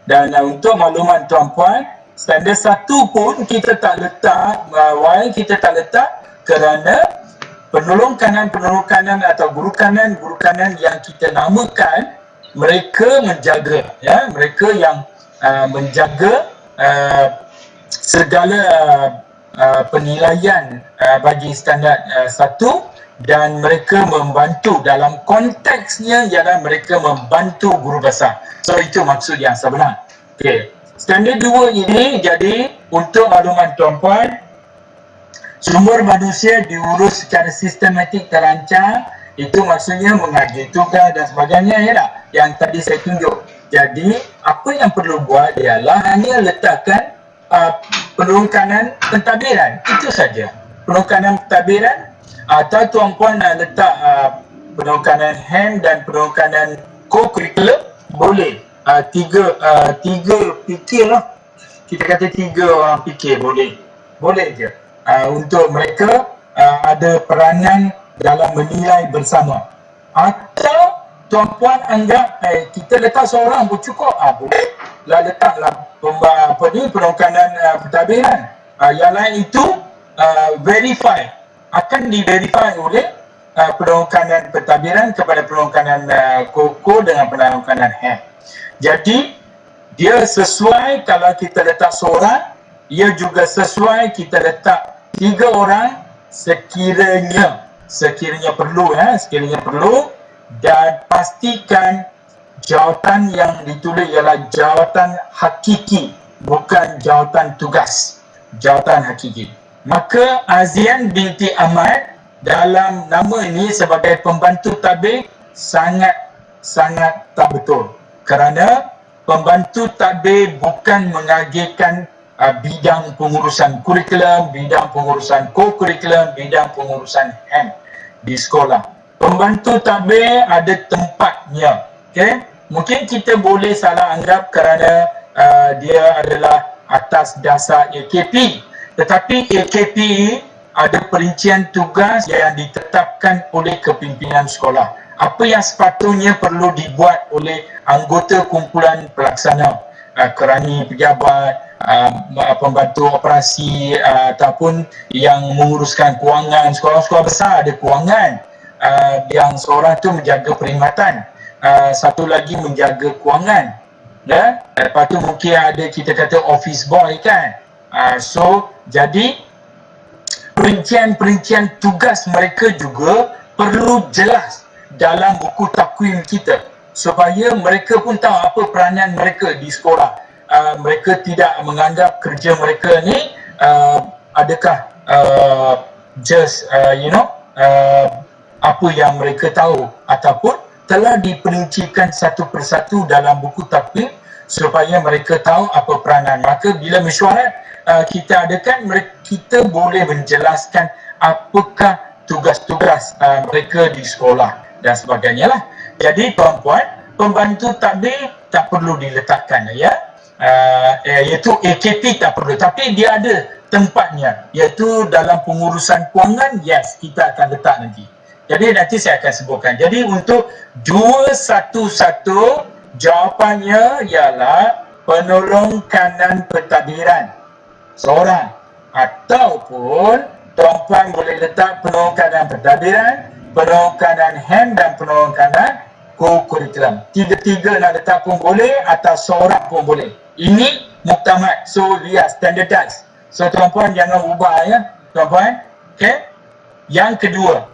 Dan untuk makluman tuan-puan, standar 1 pun kita tak letak, why kita tak letak? Kerana penolong kanan atau guru kanan yang kita namakan, mereka menjaga, mereka yang menjaga segala penilaian bagi standar 1, dan mereka membantu dalam konteksnya ialah mereka membantu guru besar. So itu maksud yang sebenar. Standar 2 ini jadi untuk makluman tuan-puan, sumber manusia diurus secara sistematik terancang. Itu maksudnya mengaji tugas dan sebagainya yang tadi saya tunjuk. Jadi apa yang perlu buat ialah hanya letakkan penolong kanan pentadbiran, itu saja. Penolong kanan pentadbiran, atau tuan-puan nak letak penolong kanan HEM dan penolong kanan co-curriculum, boleh. Tiga fikir lah. Kita kata 3 orang fikir, boleh je. Untuk mereka ada peranan dalam menilai bersama. Atau tuan-puan anggap kita letak seorang pun cukup, boleh lah letaklah penolong kanan pentadbiran. Yang lain itu verify, akan di-verify oleh penongkanan pentadbiran kepada penongkanan koko dengan penongkanan hem. Jadi dia sesuai kalau kita letak seorang, ia juga sesuai kita letak 3 orang sekiranya perlu, dan pastikan jawatan yang ditulis ialah jawatan hakiki, bukan jawatan tugas, jawatan hakiki. Maka Azian binti Ahmad dalam nama ini sebagai pembantu tadbir sangat tak betul, kerana pembantu tadbir bukan mengagihkan bidang pengurusan kurikulum, bidang pengurusan co-kurikulum, bidang pengurusan hem di sekolah. Pembantu tadbir ada tempatnya. Okay? Mungkin kita boleh salah anggap kerana dia adalah atas dasar AKP. Tetapi AKP ada perincian tugas yang ditetapkan oleh kepimpinan sekolah. Apa yang sepatutnya perlu dibuat oleh anggota kumpulan pelaksana, kerani pejabat, pembantu operasi, ataupun yang menguruskan kewangan. Sekolah-sekolah besar ada kewangan, yang seorang tu menjaga perkhidmatan, satu lagi menjaga kewangan, ya? Lepas tu mungkin ada kita kata office boy kan. So jadi perincian tugas mereka juga perlu jelas dalam buku takwim kita, supaya mereka pun tahu apa peranan mereka di sekolah. Mereka tidak menganggap kerja mereka ni adakah just apa yang mereka tahu, ataupun telah diperincikan satu persatu dalam buku takwim supaya mereka tahu apa peranan. Maka bila mesyuarat kita adakan, kita boleh menjelaskan apakah tugas-tugas mereka di sekolah dan sebagainya lah. Jadi tuan-puan, pembantu tadbir tak perlu diletakkan, ya. Iaitu AKP tak perlu, tapi dia ada tempatnya, iaitu dalam pengurusan kewangan. Yes, kita akan letak nanti. Jadi nanti saya akan sebutkan. Jadi untuk 211 jawapannya ialah penolong kanan pentadbiran seorang, ataupun tuan-puan boleh letak penolong kanan pentadbiran, penolong kanan hem dan penolong kanan co-curriculum. Tiga-tiga nak letak pun boleh, atau seorang pun boleh. Ini muktamad, so lihat standardized. So tuan-puan jangan ubah, ya tuan-puan. Okay. Yang kedua,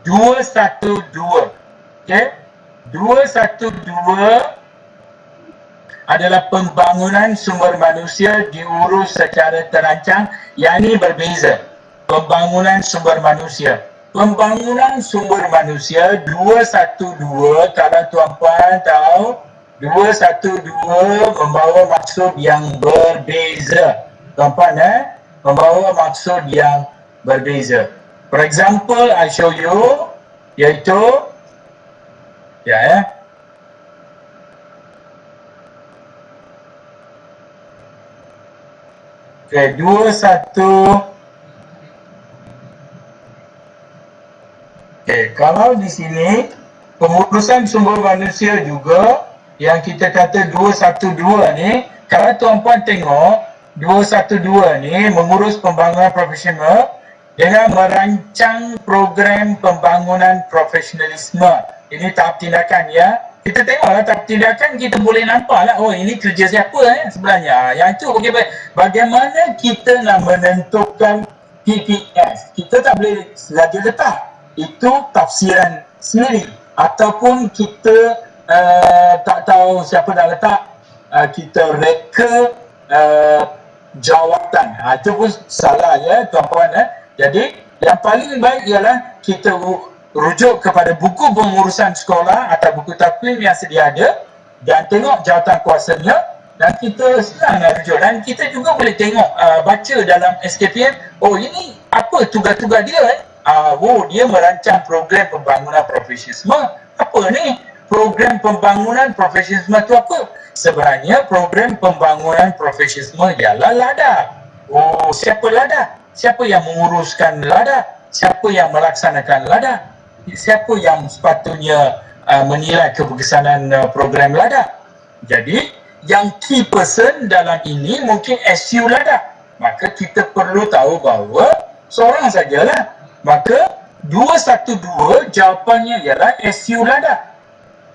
212. Okay. 212 adalah pembangunan sumber manusia diurus secara terancang. Yang ini berbeza. Pembangunan sumber manusia. Pembangunan sumber manusia 212, kalau tuan-puan tahu, 212 membawa maksud yang berbeza. Tuan-puan, membawa maksud yang berbeza. For example, I show you, iaitu, Okay, 21. Okay, kalau di sini pengurusan sumber manusia juga yang kita kata 212 ni, kalau tuan-puan tengok 212 ni mengurus pembangunan profesional dengan merancang program pembangunan profesionalisme. Ini tahap tindakan, ya. Kita tengoklah tahap tindakan, kita boleh nampaklah, oh ini kerja siapa sebenarnya. Yang itu bagaimana kita nak menentukan PPS. Kita tak boleh saja letak. Itu tafsiran sendiri. Ataupun kita tak tahu siapa nak letak, kita reka jawatan. Itu pun salah, ya tuan-puan. Jadi yang paling baik ialah kita rujuk kepada buku pengurusan sekolah atau buku takwim yang sedia ada, dan tengok jawatan kuasanya, dan kita senang nak rujuk. Dan kita juga boleh tengok, baca dalam SKPM, oh ini apa tugas-tugas dia. Oh, dia merancang program pembangunan profesionalisme. Apa ni? Program pembangunan profesionalisme itu apa? Sebenarnya program pembangunan profesionalisme ialah LADA. Oh, siapa LADA? Siapa yang menguruskan LADA? Siapa yang melaksanakan LADA? Siapa yang sepatutnya menilai keberkesanan program LADA? Jadi, yang key person dalam ini mungkin SU LADA. Maka kita perlu tahu bahawa seorang sajalah. Maka 212 jawapannya ialah SU Ladakh.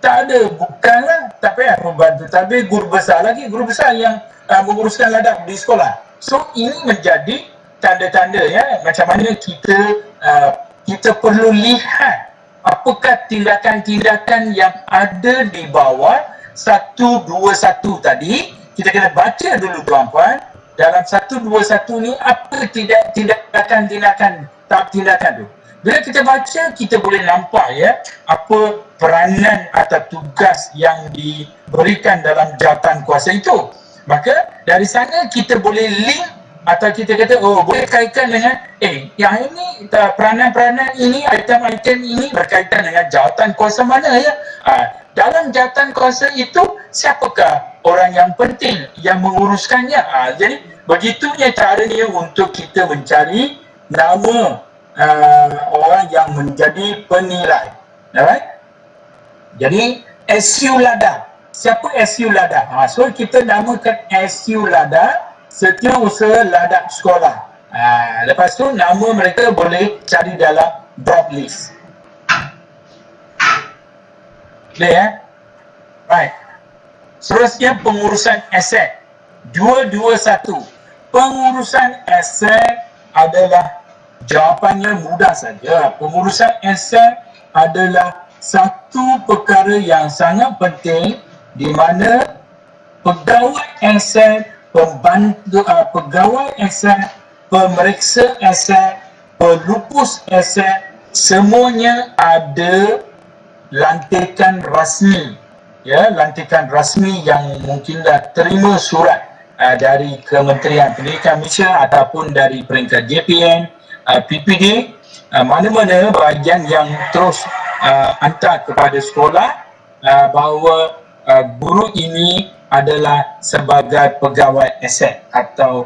Tak ada, bukanlah, tak payah membantu. Tapi guru besar lagi, guru besar yang menguruskan Ladakh di sekolah. So ini menjadi tanda-tanda ya, macam mana kita perlu lihat apakah tindakan-tindakan yang ada di bawah 121 tadi. Kita kena baca dulu tuan-puan, dalam 121 ni apa tindakan-tindakan tahap tindakan tu. Bila kita baca, kita boleh nampak ya apa peranan atau tugas yang diberikan dalam jawatan kuasa itu. Maka dari sana kita boleh link atau kita kata boleh kaitkan dengan yang ini, peranan-peranan ini, item-item ini berkaitan dengan jawatan kuasa mana ya. Dalam jawatan kuasa itu siapakah orang yang penting yang menguruskannya. Jadi begitunya caranya untuk kita mencari nama orang yang menjadi penilai. Alright? Jadi SU Ladakh. Siapa SU Ladakh? So kita namakan SU Ladakh, Setiausaha Ladakh Sekolah. Lepas tu nama mereka boleh cari dalam drop list. Boleh ya? Right. Seterusnya pengurusan aset. 221. Pengurusan aset adalah, jawapannya mudah saja. Pengurusan aset adalah satu perkara yang sangat penting di mana pegawai aset, pegawai aset, pemeriksa aset, pelupus aset, semuanya ada lantikan rasmi. Ya, lantikan rasmi yang mungkin dah terima surat dari Kementerian Pendidikan Malaysia ataupun dari peringkat JPN, PPD, mana-mana bahagian yang terus hantar kepada sekolah bahawa guru ini adalah sebagai pegawai aset atau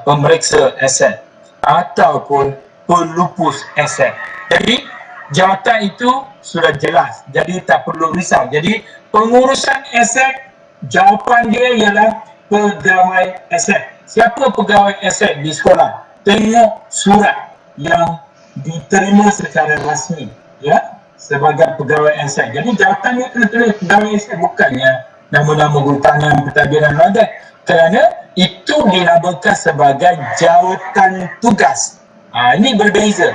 pemeriksa aset ataupun pelupus aset. Jadi jawatan itu sudah jelas, jadi tak perlu risau. Jadi pengurusan aset, jawapan dia ialah pegawai aset. Siapa pegawai aset di sekolah? Tengok surat yang diterima secara rasmi ya sebagai pegawai aset. Jadi jawatan itu tulis pegawai aset, bukannya nama-nama hutanan, pentadbiran Ladakh, kerana itu dinamakan sebagai jawatan tugas. Ini berbeza.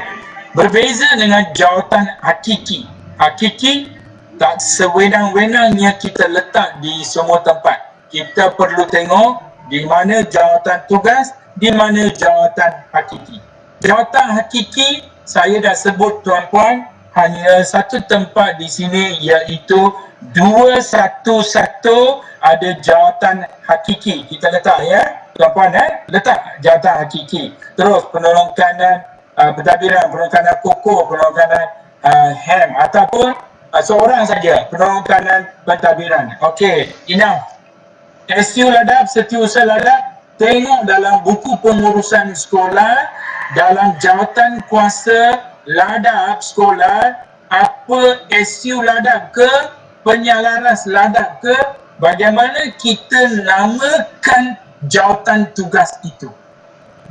Berbeza dengan jawatan hakiki. Hakiki tak sewenang-wenangnya kita letak di semua tempat. Kita perlu tengok di mana jawatan tugas, di mana jawatan hakiki. Jawatan hakiki saya dah sebut tuan-puan, hanya satu tempat di sini iaitu 211 ada jawatan hakiki. Kita letak ya tuan-puan, letak jawatan hakiki. Terus penolong kanan pentadbiran, penolong kanan koko, penolong kanan ham ataupun seorang saja penolong kanan pentadbiran. Okey, enough. SU Ladakh, Setiausaha Ladakh, tengok dalam buku pengurusan sekolah, dalam jawatan kuasa Ladakh sekolah, apa SU Ladakh ke, penyalaras Ladakh ke, bagaimana kita namakan jawatan tugas itu.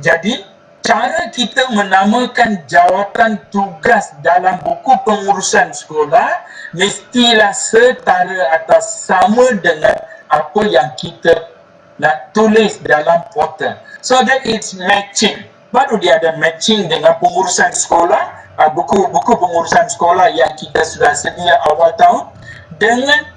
Jadi cara kita menamakan jawatan tugas dalam buku pengurusan sekolah mestilah setara atau sama dengan apa yang kita nak tulis dalam portal, so that it's matching. Baru dia ada matching dengan pengurusan sekolah, buku-buku pengurusan sekolah yang kita sudah sedia awal tahun dengan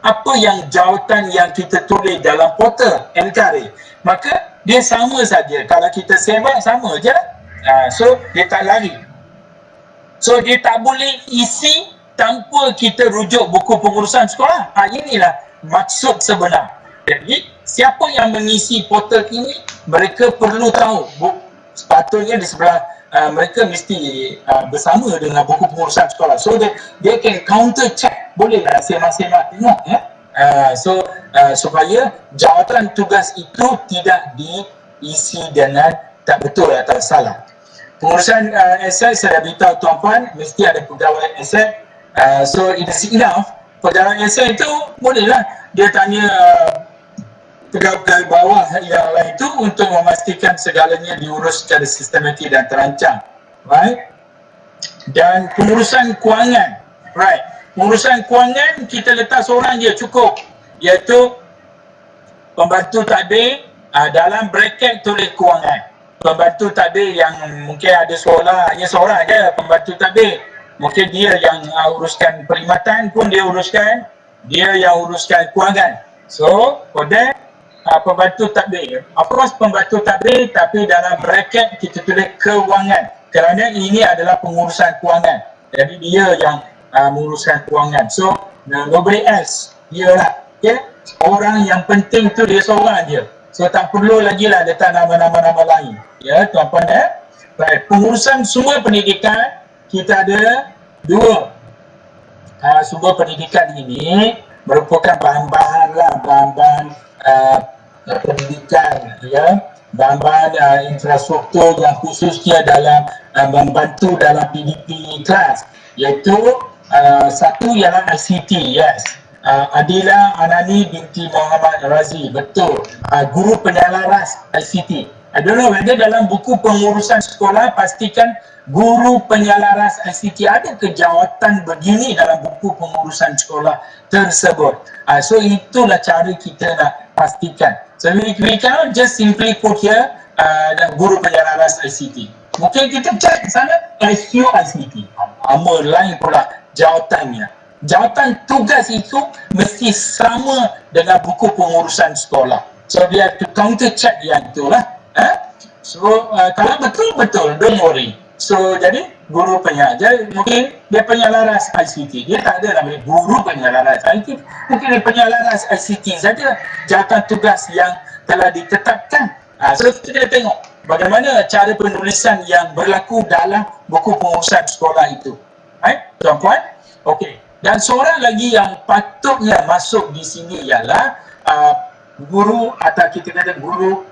apa yang jawatan yang kita tulis dalam portal NKRI. Maka dia sama saja. Kalau kita sembang sama je. So dia tak lari. So dia tak boleh isi tanpa kita rujuk buku pengurusan sekolah. Inilah maksud sebenar. Jadi siapa yang mengisi portal ini, mereka perlu tahu. Sepatutnya di sebelah mereka mesti bersama dengan buku pengurusan sekolah. So they can counter check. Bolehlah semak-semak tengok ya. Supaya jawatan tugas itu tidak diisi dengan tak betul atau salah. Pengurusan aset saya dah beritahu tuan-puan, mesti ada pegawai aset. So it is enough. Pegawai aset itu bolehlah dia tanya pegawai bawah yang lain itu untuk memastikan segalanya diurus secara sistematik dan terancang. Right? Dan pengurusan kewangan, right, pengurusan kewangan kita letak seorang je cukup, iaitu pembantu tadbir. Dalam bracket tulis kewangan. Pembantu tadbir yang mungkin ada sekolah hanya seorang je pembantu tadbir, mungkin dia yang uruskan perkhidmatan pun dia uruskan, dia yang uruskan kewangan. So for that, pembantu tadbir, of course pembantu tadbir, tapi dalam bracket kita tulis kewangan, kerana ini adalah pengurusan kewangan. Jadi dia yang menguruskan kewangan. So nobody else, dia lah, okay? Orang yang penting tu dia seorang je. So tak perlu lagi lah letak nama-nama lain. Ya, tuan-tuan ya. Baik, pengurusan sumber pendidikan, kita ada dua. Sumber pendidikan ini merupakan bahan-bahan lah, bahan-bahan pendidikan, ya, bahan-bahan infrastruktur yang khususnya dalam membantu dalam PDP kelas, iaitu satu ialah ICT, yes. Adila Anani binti Muhammad Razi, betul, guru penyalaras ICT. I don't know whether dalam buku pengurusan sekolah pastikan guru penyalaras ICT ada kejawatan begini dalam buku pengurusan sekolah tersebut. So itulah cara kita nak pastikan. So we cannot just simply put here guru penyalaras ICT. Mungkin kita cek di sana SQ ICT. Nama lain pula jawatannya. Jawatan tugas itu mesti sama dengan buku pengurusan sekolah. So dia have to counter check yang itulah. So kalau betul-betul, don't worry. So jadi guru penyajar, mungkin dia penyalaras ICT, dia tak ada namanya guru penyalaras ICT, mungkin dia penyalaras ICT saja jawatan tugas yang telah ditetapkan. So kita tengok bagaimana cara penulisan yang berlaku dalam buku pengurusan sekolah itu. Baik, tuan-puan? Okey. Dan seorang lagi yang patutnya masuk di sini ialah guru, atau kita kata guru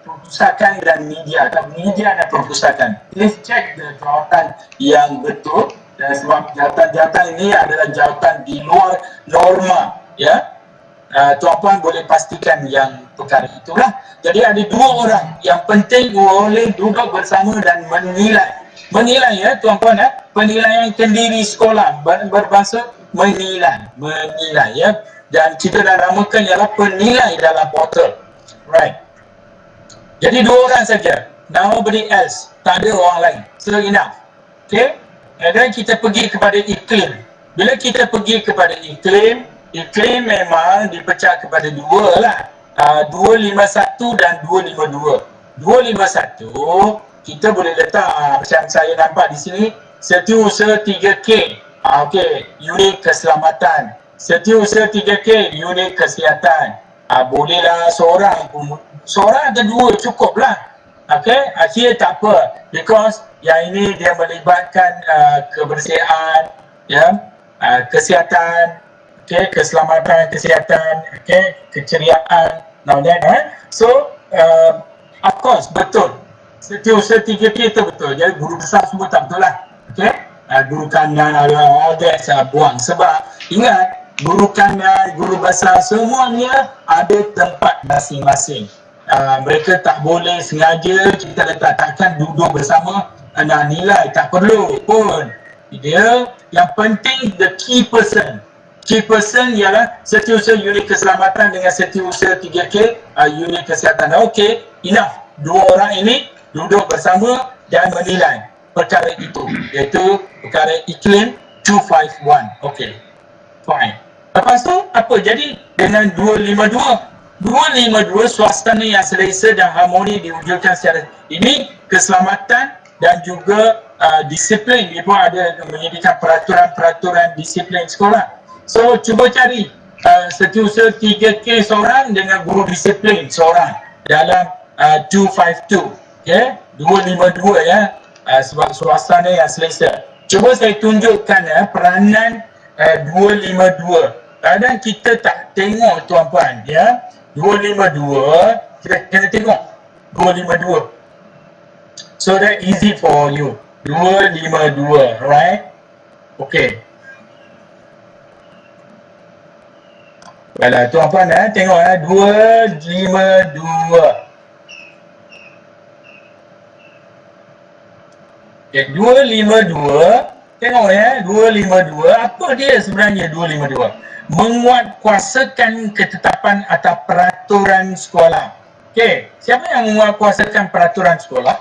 perpustakaan dan media, atau media dan perpustakaan. Please check the jawatan yang betul, dan sebab jawatan-jawatan ini adalah jawatan di luar norma, ya. Tuan-puan boleh pastikan yang perkara itulah. Jadi ada dua orang yang penting boleh duduk bersama dan menilai. Menilai, ya tuan-puan, ya, penilaian kendiri sekolah, berbahasa menilai, ya, dan kita dah namakan ialah penilai dalam portal, right. Jadi dua orang saja, nobody else, tak ada orang lain, so enough, okay. Dan kita pergi kepada iklim. Bila kita pergi kepada iklim memang dipecah kepada dua lah, 251 dan 252. 251 kita boleh letak macam saya nampak di sini, setiausaha 3K, okey, unit keselamatan. Setiausaha 3K, unit kesihatan. Bolehlah seorang atau dua cukup lah. Okey, akhirnya tak apa, because yang ini dia melibatkan kebersihan, ya, kesihatan, okey, keselamatan, kesihatan, okey, keceriaan, so of course betul. Setiausaha 3K itu betul. Jadi guru besar semua tak betul lah. Okay? Guru kanan, all that saya buang. Sebab ingat, guru kanan, guru besar, semuanya ada tempat masing-masing. Mereka tak boleh sengaja kita letakkan duduk bersama nak nilai. Tak perlu pun. Dia yang penting the key person. Key person ialah setiausaha unit keselamatan dengan setiausaha 3K unit kesihatan. Okay, enough. Dua orang ini duduk bersama dan menilai perkara itu, iaitu perkara iklim 251. Okey, fine. Lepas tu apa jadi dengan 252 suasana yang selesa dan harmoni diwujudkan secara ini, keselamatan dan juga disiplin. Dia pun ada menyediakan peraturan-peraturan disiplin sekolah. So cuba cari setiausaha 3K seorang dengan guru disiplin seorang dalam 252. Okay, 252 ya, sebab suasana yang selesa. Cuba saya tunjukkan peranan 252. Kadang kita tak tengok tuan-puan, ya. 252, kita kena tengok 252. So that easy for you. 252, right? Okay. Baiklah tuan-puan, tengok 252. Okay, 252, tengok ya, 252, apa dia sebenarnya 252? Menguatkuasakan ketetapan atau peraturan sekolah. Okey, siapa yang menguatkuasakan peraturan sekolah?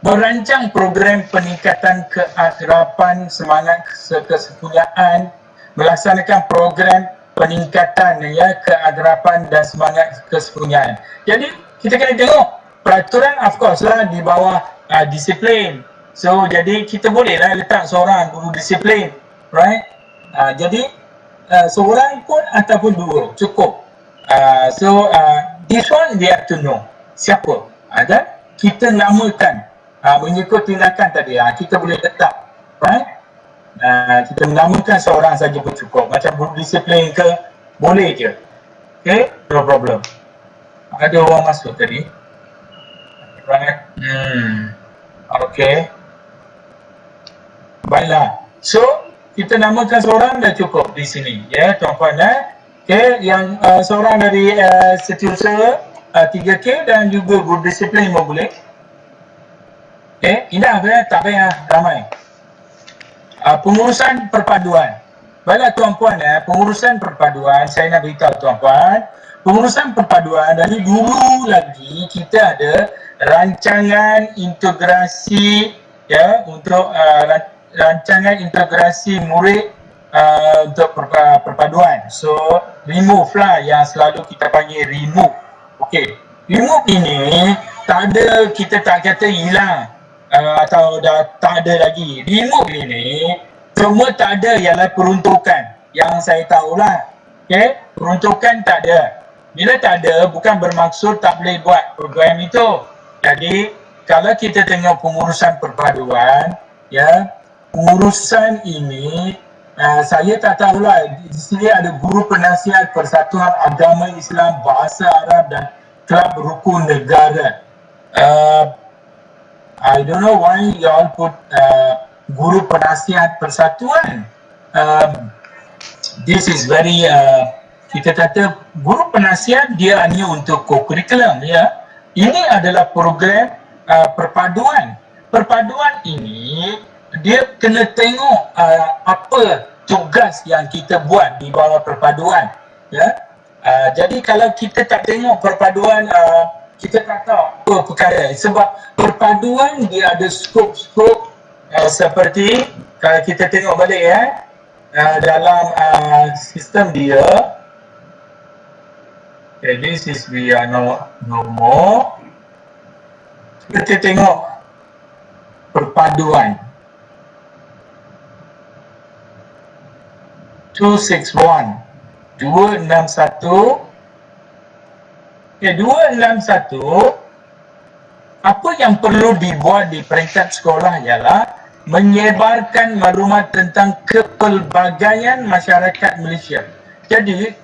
Merancang program peningkatan keakraban, semangat kesepunyaan, melaksanakan program peningkatan keakraban dan semangat kesepunyaan. Jadi kita kena tengok peraturan, of course lah, di bawah disiplin. So jadi kita boleh lah letak seorang guru disiplin, right? Jadi seorang pun ataupun dua cukup. This one we have to know siapa. Dan kita namakan mengikut tindakan tadi, kita boleh letak, right? Kita menamakan seorang saja pun cukup. Macam guru disiplin ke, boleh je. Okay, no problem. Ada orang masuk tadi, right? Okay, baiklah. So kita namakan seorang dah cukup di sini, ya tuan-puan. Okay, yang seorang dari setiausaha 3K dan juga guru disiplin pun boleh. Okay, indah tak payah ramai. Pengurusan perpaduan. Baiklah tuan-puan, pengurusan perpaduan, saya nak beritahu tuan-puan, pengurusan perpaduan dari dulu lagi kita ada rancangan integrasi, ya, untuk rancangan integrasi murid untuk perpaduan. So remove lah, yang selalu kita panggil remove. Okey, remove ini tak ada, kita tak kata hilang atau dah tak ada lagi. Remove ini cuma tak ada ialah peruntukan, yang saya tahulah. Okey, peruntukan tak ada. Bila tak ada, bukan bermaksud tak boleh buat program itu. Jadi kalau kita tengok pengurusan perpaduan, ya, pengurusan ini saya tak tahulah, di sini ada guru penasihat Persatuan Agama Islam Bahasa Arab dan Kelab Rukun Negara. I don't know why you all put guru penasihat persatuan. This is very kita kata guru penasihat dia hanya untuk co-curriculum, ya. Ini adalah program perpaduan. Perpaduan ini dia kena tengok apa tugas yang kita buat di bawah perpaduan, ya. Jadi kalau kita tak tengok perpaduan, kita tak tahu apa perkara. Sebab perpaduan dia ada skop-skop seperti kalau kita tengok balik, ya, dalam sistem dia. Okay, this is we are no more. Kita tengok perpaduan 261 261. Okay, 261, apa yang perlu dibuat di peringkat sekolah ialah menyebarkan maklumat tentang kepelbagaian masyarakat Malaysia. Jadi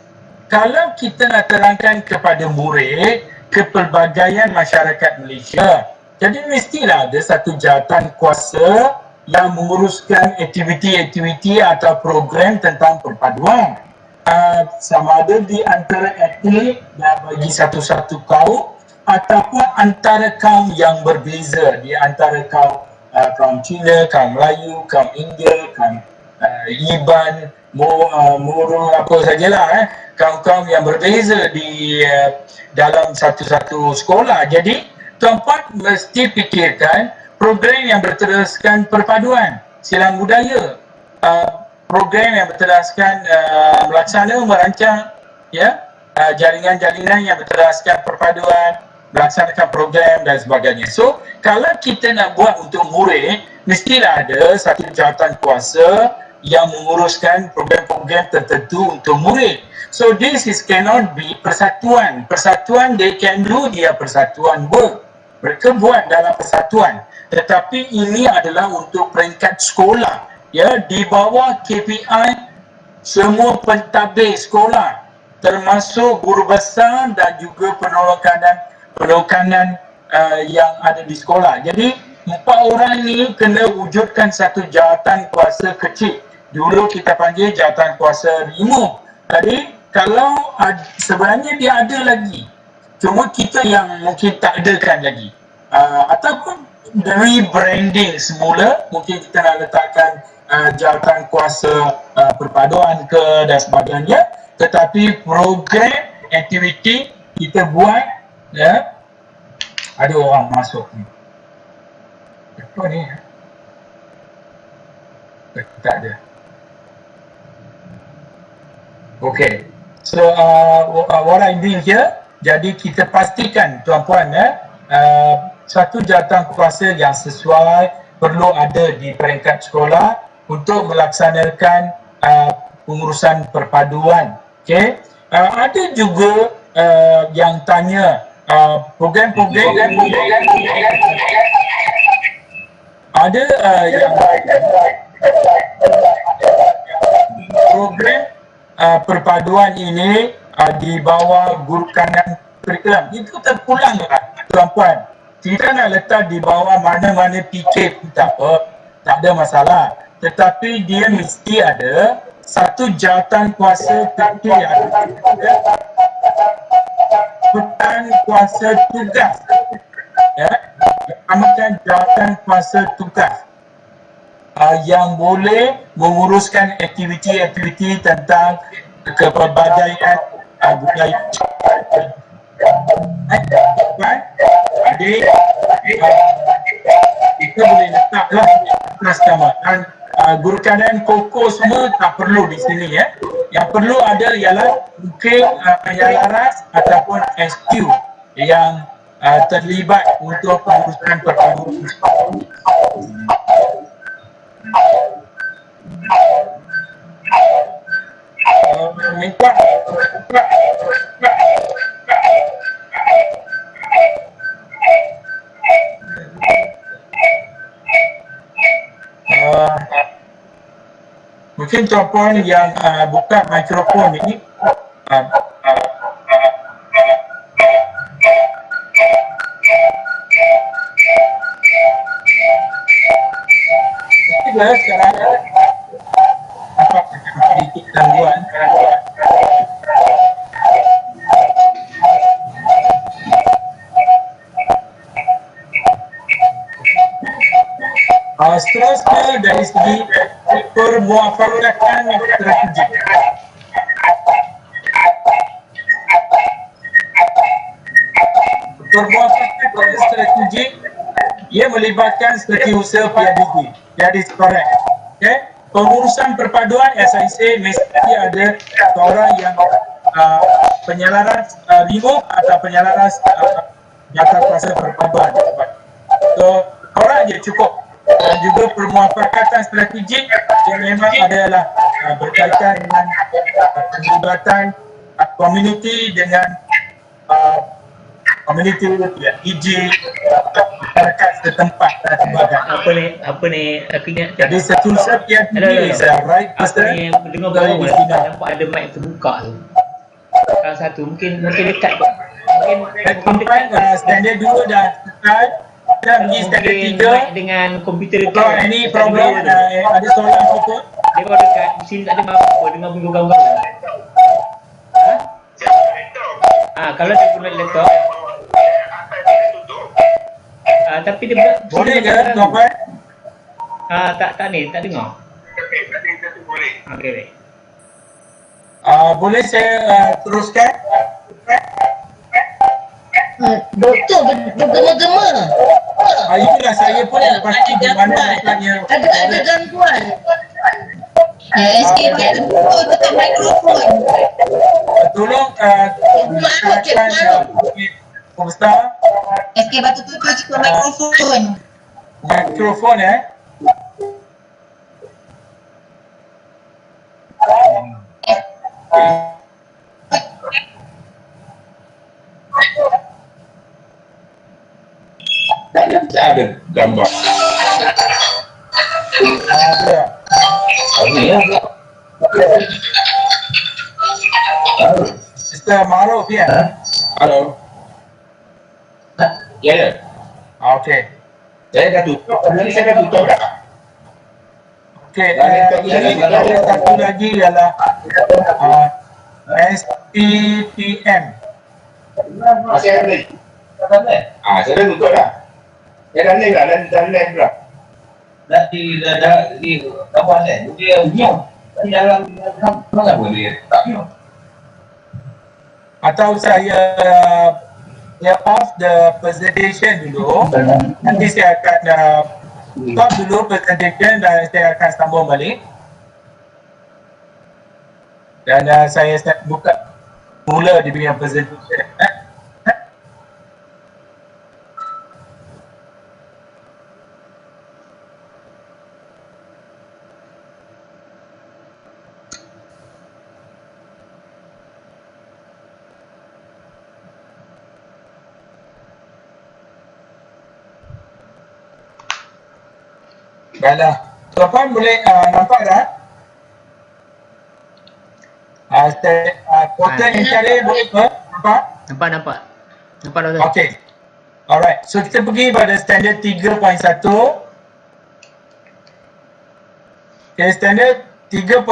kalau kita nak terangkan kepada murid kepelbagaian masyarakat Malaysia, jadi mestilah ada satu jawatan kuasa yang menguruskan aktiviti-aktiviti atau program tentang perpaduan. Sama ada di antara etnik dan bagi satu-satu kaum ataupun antara kaum yang berbeza, di antara kaum Cina, kaum Melayu, kaum India, kaum Iban, Moro, apa sajalah, kaum-kaum yang berbeza di dalam satu-satu sekolah. Jadi tuan-puan mesti fikirkan program yang berteraskan perpaduan, silang budaya, program yang berteraskan merancang, ya, jaringan-jaringan yang berteraskan perpaduan, melaksanakan program dan sebagainya. So kalau kita nak buat untuk murid, mestilah ada satu jawatan kuasa yang menguruskan program-program tertentu untuk murid. So this is cannot be persatuan. Persatuan they can do dia persatuan work. Mereka buat dalam persatuan. Tetapi ini adalah untuk peringkat sekolah, ya, di bawah KPI semua pentadbir sekolah, termasuk guru besar dan juga penolakanan yang ada di sekolah. Jadi 4 orang ini kena wujudkan satu jawatan kuasa kecil. Dulu kita panggil jawatan kuasa remove. Tadi kalau sebenarnya dia ada lagi, cuma kita yang mungkin tak adakan lagi, ataupun rebranding semula, mungkin kita nak letakkan jawatan kuasa perpaduan ke dan sebagainya, tetapi program aktiviti kita buat, ya. Ada orang masuk ni. Apa ni? Tak ada. Okay. So what I'm doing here, jadi kita pastikan tuan-puan, satu jawatan kuasa yang sesuai perlu ada di peringkat sekolah untuk melaksanakan pengurusan perpaduan. Okay. Ada juga yang tanya program-program ada yang program perpaduan ini di bawah guru kanan kurikulum. Itu terpulang tuan-puan. Kita nak letak di bawah mana-mana PK pun tak apa, tak ada masalah. Tetapi dia mesti ada satu jawatan kuasa tertinggi, jawatan kuasa tugas. Ya, dinamakan jawatan kuasa tugas. Yang boleh menguruskan aktiviti-aktiviti tentang kepelbagaian budaya. Jadi kita boleh letaklah atas nama, dan guru kanan koko semua tak perlu di sini, ya. Yang perlu ada ialah mungkin penyelaras ataupun SQ yang terlibat untuk pengurusan perpaduan. Minta mungkin tuan-puan yang buka mikrofon ini sekarang apa sedikit gangguan. Seterusnya dari segi permuafakatan strategi. Permuafakatan strategi ia melibatkan setiausaha PIBG. That is correct. Okay? Pengurusan perpaduan, as I say, mesti ada seorang yang penyelaras remote atau penyelaras jawatan kuasa perpaduan. So, orang je cukup. Dan juga permuafakatan strategik yang memang adalah berkaitan dengan penglibatan komuniti dengan komuniti hiji masyarakat setempat dan sebagainya. Apa ni aku ingat. Jadi setiausaha PIBG is a right person. Apa ni dengar bawah nampak ada mic terbuka tu. Salah satu mungkin dekat kot. Mungkin standard 2 dah start. Kita pergi standard 3 dengan komputer dekat. Kalau ini problem ada soalan apa-apa? Dia kalau dekat sini tak ada apa-apa dengar bunyi gaung-gaung. Kalau dia guna laptop tapi dia boleh ke tuan-tuan? Tak ni, tak dengar. Okey baik. Boleh saya teruskan? Doktor bergema-gema. Itulah saya pun pasti di mana tanya. Ada gangguan. Escape tekan mikrofon. Tolong silakan Ustaz. Escape batu tutup mikrofon. Mikrofon ada gambar. Mr. Maruf ya? Halo. Ya. Okey. Saya dah tutup. Tadi saya dah tutup dah. Okey, ada satu lagi ialah SPPM. Masih ada. Saya dah tutup dah. dah lain lah, dah lain pula. di kawasan dia nyom. Di dalam mana boleh tak nyom. Atau saya off the presentation dulu. Nanti saya akan stop dulu presentation dan saya akan sambung balik. Dan saya buka mula di punya presentation. Baiklah, tuan-puan boleh nampak tak? Portal yang cari boleh nampak? Nampak doktor. Okay. Alright, so kita pergi pada standard 3.1. Okay, standard 3.1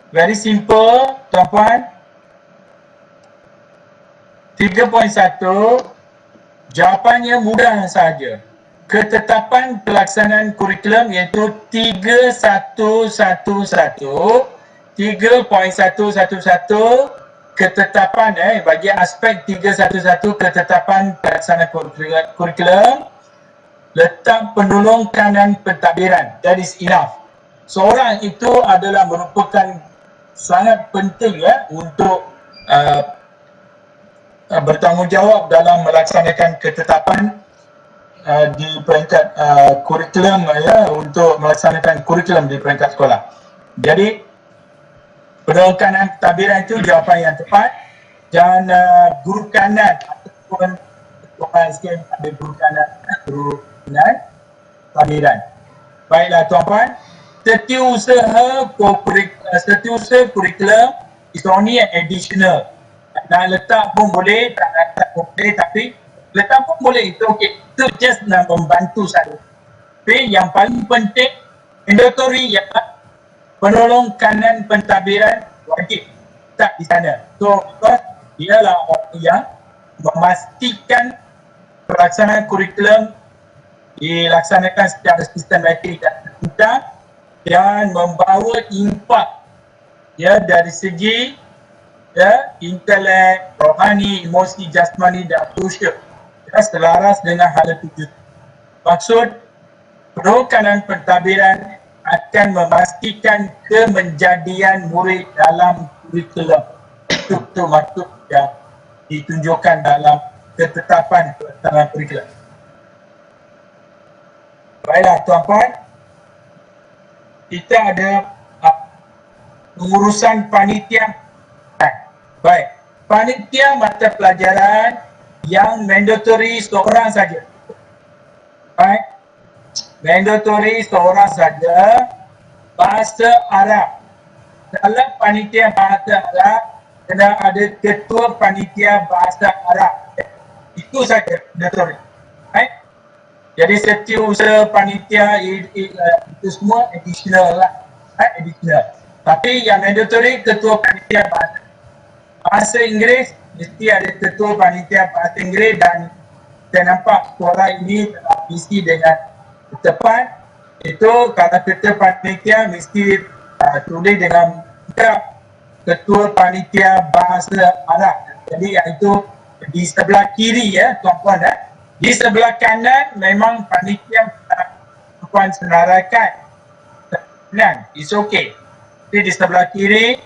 very simple, tuan-puan. 3.1 jawapannya mudah saja. Ketetapan pelaksanaan kurikulum iaitu 3111 3.111 ketetapan bagi aspek 311 ketetapan pelaksanaan kurikulum, letak penolong kanan pentadbiran. That is enough. Seorang itu adalah merupakan sangat penting untuk bertanggungjawab dalam melaksanakan ketetapan di peringkat kurikulum untuk melaksanakan kurikulum di peringkat sekolah. Jadi penolong kanan pentadbiran itu jawapan yang tepat, dan guru kanan ataupun sikit ada guru kanan pentadbiran. Baiklah tuan-puan, setiausaha kurikulum is only an additional. Nak letak pun boleh, tak letak pun boleh, tapi letak pun boleh, itu okey. Itu just nak membantu saja. Tapi yang paling penting, mandatory ialah penolong kanan pentadbiran wajib tak di sana. So, dialah orang yang memastikan pelaksanaan kurikulum dilaksanakan secara sistematik dan mudah dan membawa impak dari segi intelek, rohani, emosi, jasmani dan sosial selaras dengan hal itu. Maksud penolong kanan pentadbiran akan memastikan kemenjadian murid dalam kurikulum. Itu maksud yang ditunjukkan dalam ketetapan pelaksanaan kurikulum. Baiklah tuan-puan, kita ada pengurusan panitia. Baik, panitia mata pelajaran yang mandatory seorang saja. Baik, mandatory seorang saja, bahasa Arab. Dalam panitia bahasa Arab kena ada ketua panitia bahasa Arab. Itu saja mandatory. Baik. Jadi setiausaha panitia itu semua additional lah. Additional. Tapi yang mandatory ketua panitia bahasa Inggeris, mesti ada ketua panitia bahasa Inggeris, dan saya nampak sekolah ini telah isi dengan tepat. Itu kalau ketua panitia mesti tulis dengan ketua panitia bahasa Arab. Jadi iaitu di sebelah kiri tuan-puan. Di sebelah kanan memang panitia tuan senaraikan. It's okay. Jadi di sebelah kiri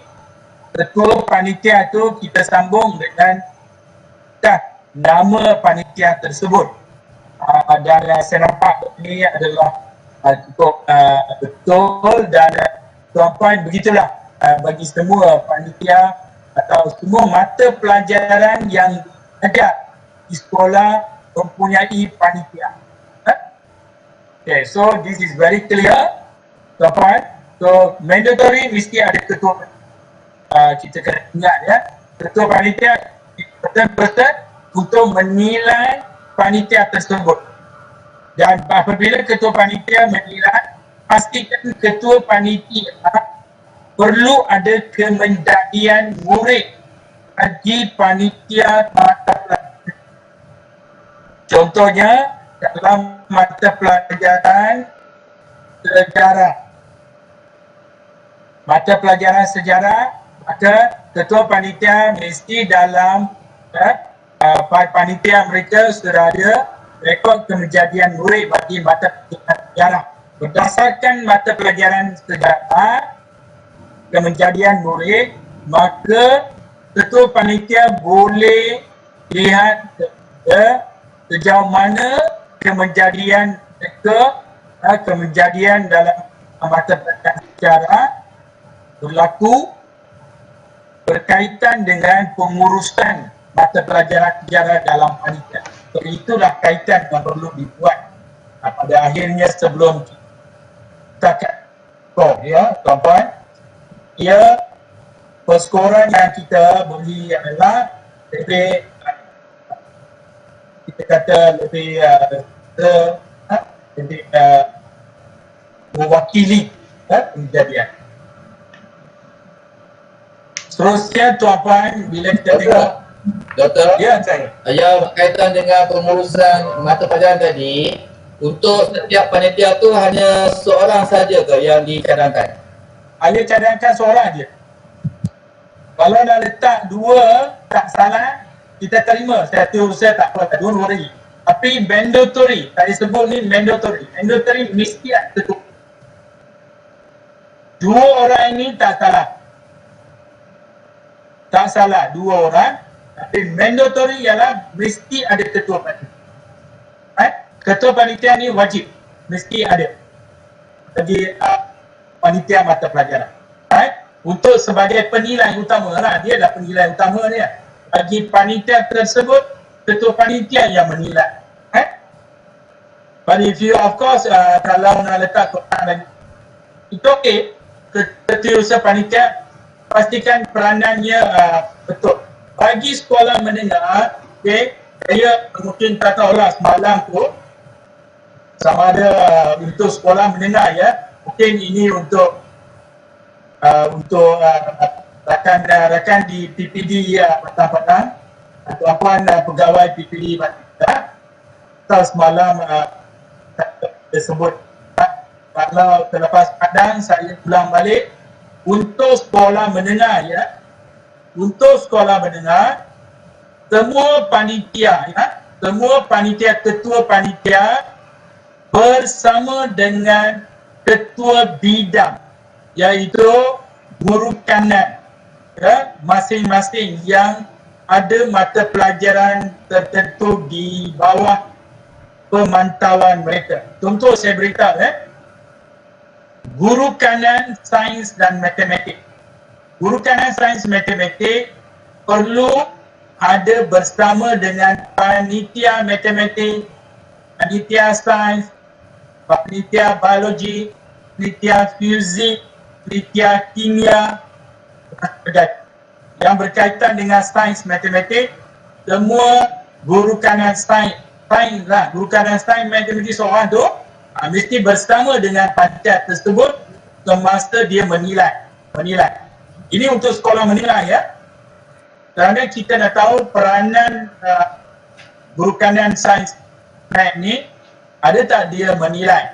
ketua panitia tu kita sambung dengan nama panitia tersebut. Dan saya nampak ini adalah cukup betul, dan tuan-puan begitulah bagi semua panitia atau semua mata pelajaran yang ada di sekolah mempunyai panitia. Okay, so this is very clear tuan-puan. So mandatory mesti ada ketua. Kita kena ingat ketua panitia betul-betul untuk menilai panitia tersebut. Dan apabila ketua panitia menilai, pastikan ketua panitia perlu ada kemenjadian murid bagi panitia mata pelajaran. Contohnya, dalam mata pelajaran sejarah. Mata pelajaran sejarah, maka ketua panitia mesti dalam panitia mereka sudah ada rekod kejadian murid bagi mata pelajaran sejarah. Berdasarkan mata pelajaran sejarah kejadian murid, maka ketua panitia boleh lihat sejauh mana kejadian mereka, kejadian dalam mata pelajaran sejarah berlaku berkaitan dengan pengurusan mata pelajaran sejarah dalam panitia. So, itulah kaitan yang perlu dibuat pada akhirnya sebelum kita ya tuan-tuan, ya perskoran yang kita beri adalah lebih kita kata lebih mewakili kejadian. Seterusnya tuan-tuan, bila kita tengok Doktor, ya saya berkaitan dengan pengurusan mata pelajaran tadi, untuk setiap panitia tu hanya seorang saja ke yang dicadangkan? hanya cadangkan seorang je. Kalau nak letak dua tak salah, kita terima. Satu usaha tak apa, don't worry. Tapi mandatory, tak disebut ni mandatory. Mandatory mesti ada tu. Dua orang ini tak salah. Tak salah, dua orang. Tapi mandatory ialah mesti ada ketua panitia. Ketua panitia ni wajib. Mesti ada. Bagi panitia mata pelajaran. Untuk sebagai penilai utama lah. Dia adalah penilai utama dia. Bagi panitia tersebut, ketua panitia yang menilai. But if you of course, kalau nak letak kotak lagi, itu okey. Setiausaha panitia, pastikan peranannya betul. Bagi sekolah menengah, okay, saya mungkin tak tahulah semalam tu, sama ada untuk sekolah menengah ya, mungkin ini untuk rakan di PPD Patang-Patang, tuan-puan pegawai PPD Patang, atau semalam disebut kalau terlepas padang saya pulang balik untuk sekolah menengah ya. Untuk sekolah menengah, semua panitia ya, semua panitia, ketua panitia bersama dengan ketua bidang, iaitu guru kanan ya, masing-masing yang ada mata pelajaran tertentu di bawah pemantauan mereka. Contoh saya beritahu guru kanan sains dan matematik. Guru kanan sains matematik perlu ada bersama dengan panitia matematik, panitia sains, panitia biologi, panitia fizik, panitia kimia, yang berkaitan dengan sains matematik. Semua guru kanan sains lah, guru kanan sains matematik seorang tu mesti bersama dengan panitia tersebut semasa dia menilai. Ini untuk sekolah menilai ya. Kerana kita dah tahu peranan guru kanan sains ni, ada tak dia menilai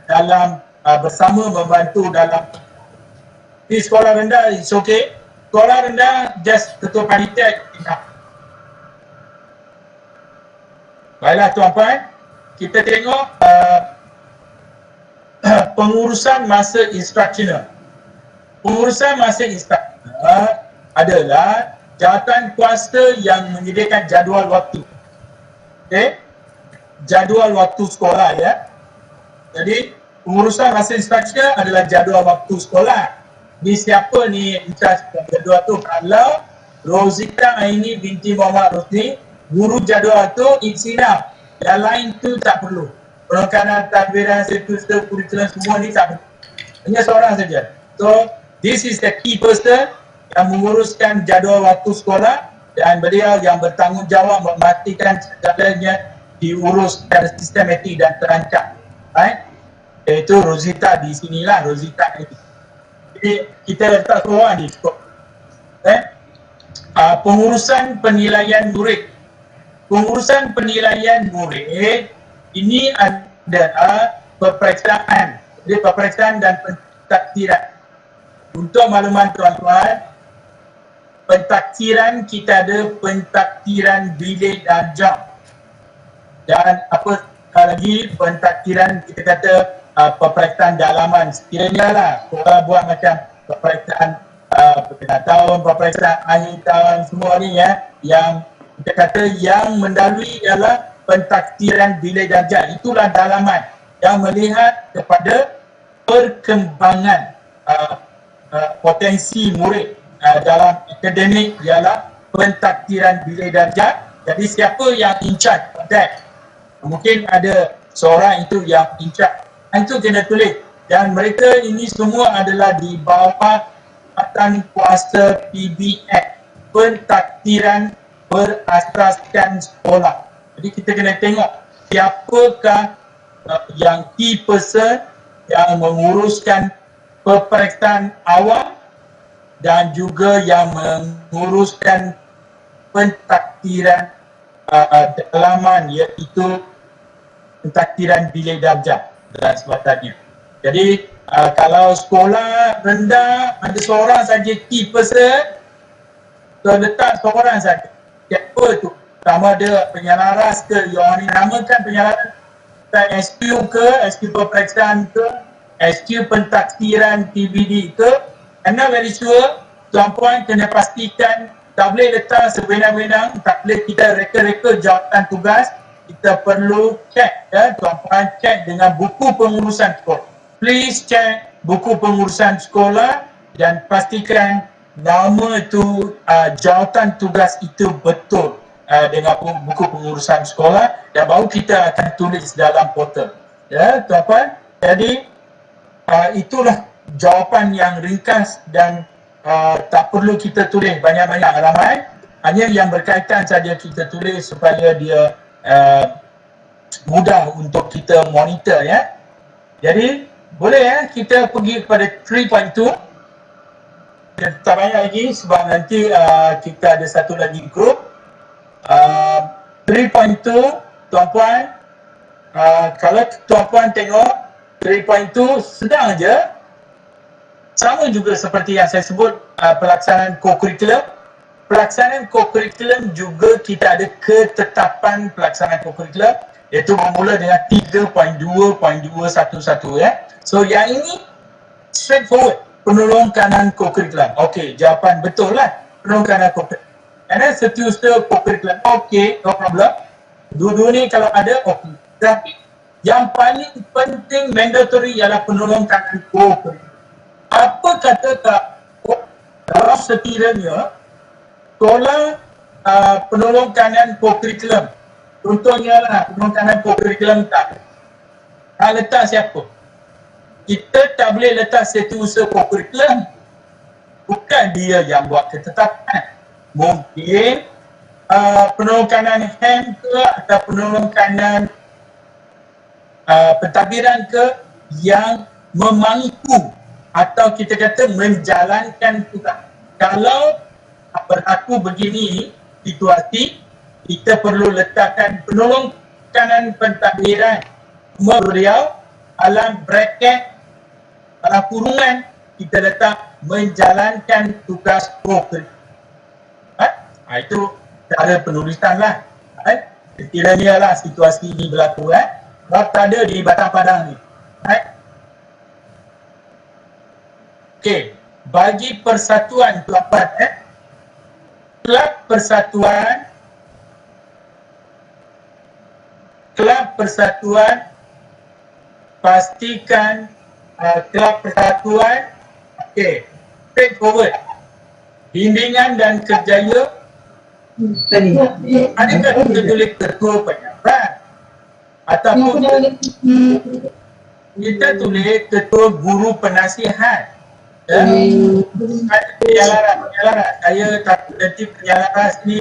dalam bersama membantu dalam di sekolah rendah. It's okay. Sekolah rendah just ketua panitia. Baiklah tuan-puan, kita tengok pengurusan masa instruksional. Pengurusan masa instruksional adalah jawatan kuasa yang menyediakan jadual waktu. Okey? Jadual waktu sekolah ya. Jadi pengurusan masa instruksional adalah jadual waktu sekolah. Ni siapa ni jadual tu? Kalau Rozita Aini binti Muhammad Rosni, guru jadual tu Insinaf. Yang lain tu tak perlu. Penekanan, tadbiran, setuster, kurikulum semua ni tak perlu. Hanya seorang saja. So, this is the key person yang menguruskan jadual waktu sekolah dan beliau yang bertanggungjawab memastikan segalanya diurus secara sistematik dan terancang. Right? Iaitu Rozita di sinilah, Rozita ini. Jadi kita letak seorang ni. Pengurusan penilaian murid. Pengurusan penilaian murid ini adalah peperiksaan. Jadi peperiksaan dan pentakdiran. Untuk makluman tuan-tuan, pentakdiran kita ada pentakdiran bilik dan jam. Dan apa lagi pentakdiran kita kata peperiksaan dalaman. Sekiranya lah korang buat macam peperiksaan pertengahan tahun, peperiksaan akhir tahun, semua ni ya, yang kita kata yang mendalui ialah pentakdiran bilik dan jam. Itulah dalaman yang melihat kepada perkembangan potensi murid dalam akademik ialah pentakdiran bilik darjah. Jadi siapa yang in charge of that? Mungkin ada seorang itu yang in charge. Itu kena tulis. Dan mereka ini semua adalah di bawah Jabatan Kuasa PBN, pentakdiran berasaskan sekolah. Jadi kita kena tengok siapakah yang key person yang menguruskan peperiksaan awal dan juga yang menguruskan pentakdiran dalaman, iaitu pentakdiran bilik darjah dan sebagainya. Jadi kalau sekolah rendah ada seorang saja key person, letak seorang saja. Siapa tu? Sama ada penyelaras ke, yang dinamakan penyelaras SQ ke, SQ peperiksaan ke, SQ pentakdiran TBD ke. I'm not very sure. Tuan-puan kena pastikan tak boleh letak sewenang-wenang, tak boleh kita reka-reka jawatan tugas. Kita perlu cek, ya, tuan-puan cek dengan buku pengurusan sekolah. Please cek buku pengurusan sekolah dan pastikan nama itu, jawatan tugas itu betul dengan buku pengurusan sekolah, dan baru kita akan tulis dalam portal. Ya, tuan-puan. Jadi itulah jawapan yang ringkas dan tak perlu kita tulis banyak-banyak halaman, hanya yang berkaitan saja kita tulis supaya dia mudah untuk kita monitor, ya. Jadi boleh ya kita pergi kepada 3.2. Tak banyak lagi sebab nanti kita ada satu lagi grup. 3.2 tuan-puan, kalau tuan-puan tengok 3.2 sedang aja, sama juga seperti yang saya sebut pelaksanaan co-curriculum. Pelaksanaan co-curriculum juga kita ada ketetapan pelaksanaan co-curriculum, iaitu bermula dengan 3.2.211 ya. So yang ini straightforward, penolong kanan co-curriculum. Okey, jawapan betul lah, penolong kanan co-curriculum. Kerana setiausaha co-curriculum, okey, no problem. Dua-dua ni kalau ada, okey. Tapi yang paling penting mandatory ialah penolong kanan co-curriculum. Apa kata tak, kalau sekiranya sekolah penolong kanan co-curriculum, contohnya lah penolong kanan co-curriculum tak letak siapa? Kita tak boleh letak setiausaha co-curriculum, bukan dia yang buat ketetapan. Mungkin penolong kanan hand ke atau penolong kanan pentadbiran ke yang memangku atau kita kata menjalankan tugas. Kalau berlaku begini situasi, kita perlu letakkan penolong kanan pentadbiran beliau dalam bracket, dalam kurungan kita letak menjalankan tugas co-curriculum. Itu cara penulisan lah. Sekiranya lah situasi ini berlaku, sebab tak ada di Batang Padang ni. Okey, bagi persatuan tuan-tuan, kelab persatuan pastikan kelab persatuan, okey, straightforward. Bimbingan dan kerjaya, adakah kita tulis ketua penyampaian ataupun kita tulis ketua guru penasihat, ya? Penyalaran, saya takut nanti penyalaran ni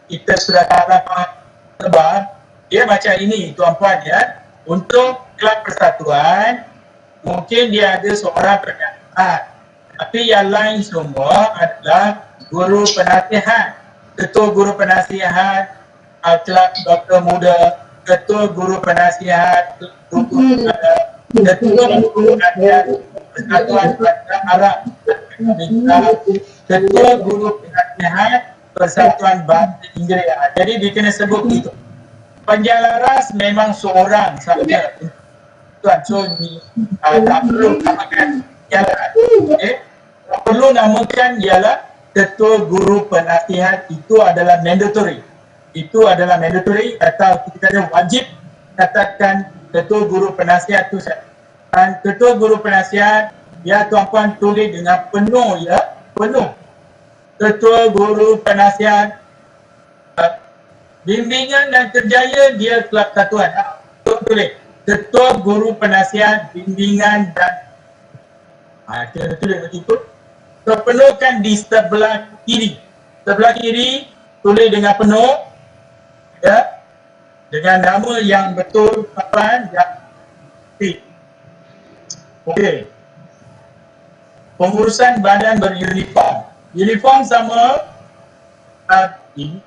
kita sudah tak sebab dia macam ini tuan-puan, ya. Untuk kelab persatuan mungkin dia ada seorang penasihat, tapi yang lain semua adalah guru penasihat. Ketua guru penasihat, kelab doktor muda, ketua guru penasihat, ketua guru penasihat Persatuan Pelajar Arab, ketua guru penasihat Persatuan Bahasa Inggeris. Jadi dia kena sebut itu. Penjalaras memang seorang saja. Tuan, so ni tak perlu namakan penjalaras. Okay? Perlu namakan ialah ketua guru penasihat, itu adalah mandatory. Itu adalah mandatory atau kita ada wajib katakan ketua guru penasihat tu. Dan ketua guru penasihat, ya tuan-puan tulis dengan penuh, ya, penuh. Ketua guru penasihat bimbingan dan kerjaya dia kelab satuan. Tulis ketua guru penasihat bimbingan dan kita tulis begitu. Penuhkan di sebelah kiri. Sebelah kiri tulis dengan penuh, ya, dengan nama yang betul, kapan, yang okey. Pengurusan badan beruniform. Uniform sama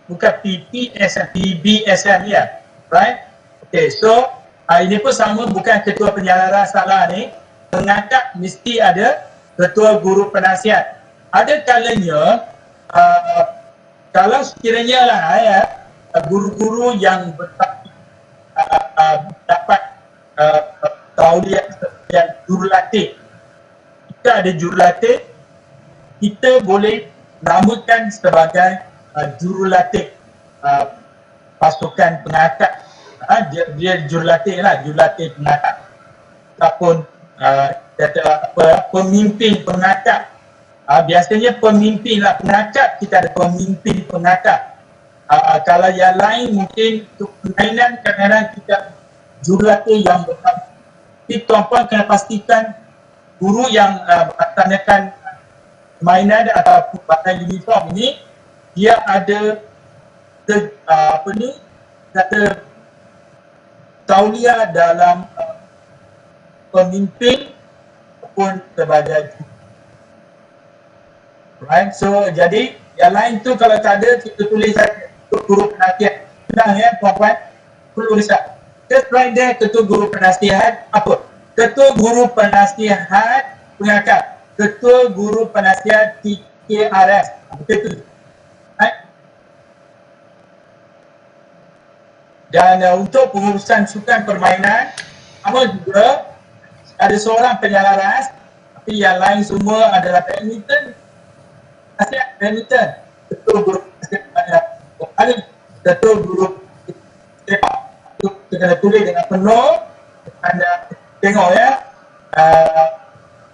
bukan PPSM, PBSM, ya, right? Okey, so ini pun sama, bukan ketua penjalaras salah ni. Pengangkat mesti ada ketua guru penasihat. Ada kalanya kalau sekiranya lah ya, guru-guru yang dapat tauliah yang jurulatih, kita ada jurulatih, kita boleh namakan sebagai jurulatih pasukan pengangkat. Dia jurulatih lah, jurulatih pengangkat ataupun pemimpin pengangkat. Biasanya pemimpin lah pengangkat, kita ada pemimpin pengangkat. Kalau yang lain mungkin untuk permainan kadang-kadang kita jurulatih yang bertambah. Jadi tuan-puan kena pastikan guru yang melaksanakan permainan atau pakai uniform ini, dia ada kata tauliah dalam pemimpin pun sebagai right. So jadi yang lain tu kalau tak ada, kita tulis saja guru penasihat. Senang ya tuan-puan, perlu riset. Just right there, ketua guru penasihat apa? Ketua guru penasihat pengangkat, ketua guru penasihat TKRS. Betul. Right? Dan untuk pengurusan sukan permainan, sama juga ada seorang penyalaras, tapi yang lain semua adalah badminton. Nasihat badminton, ketua guru penasihat, ketua guru sepak. Kita kena tulis dengan penuh. Anda tengok ya,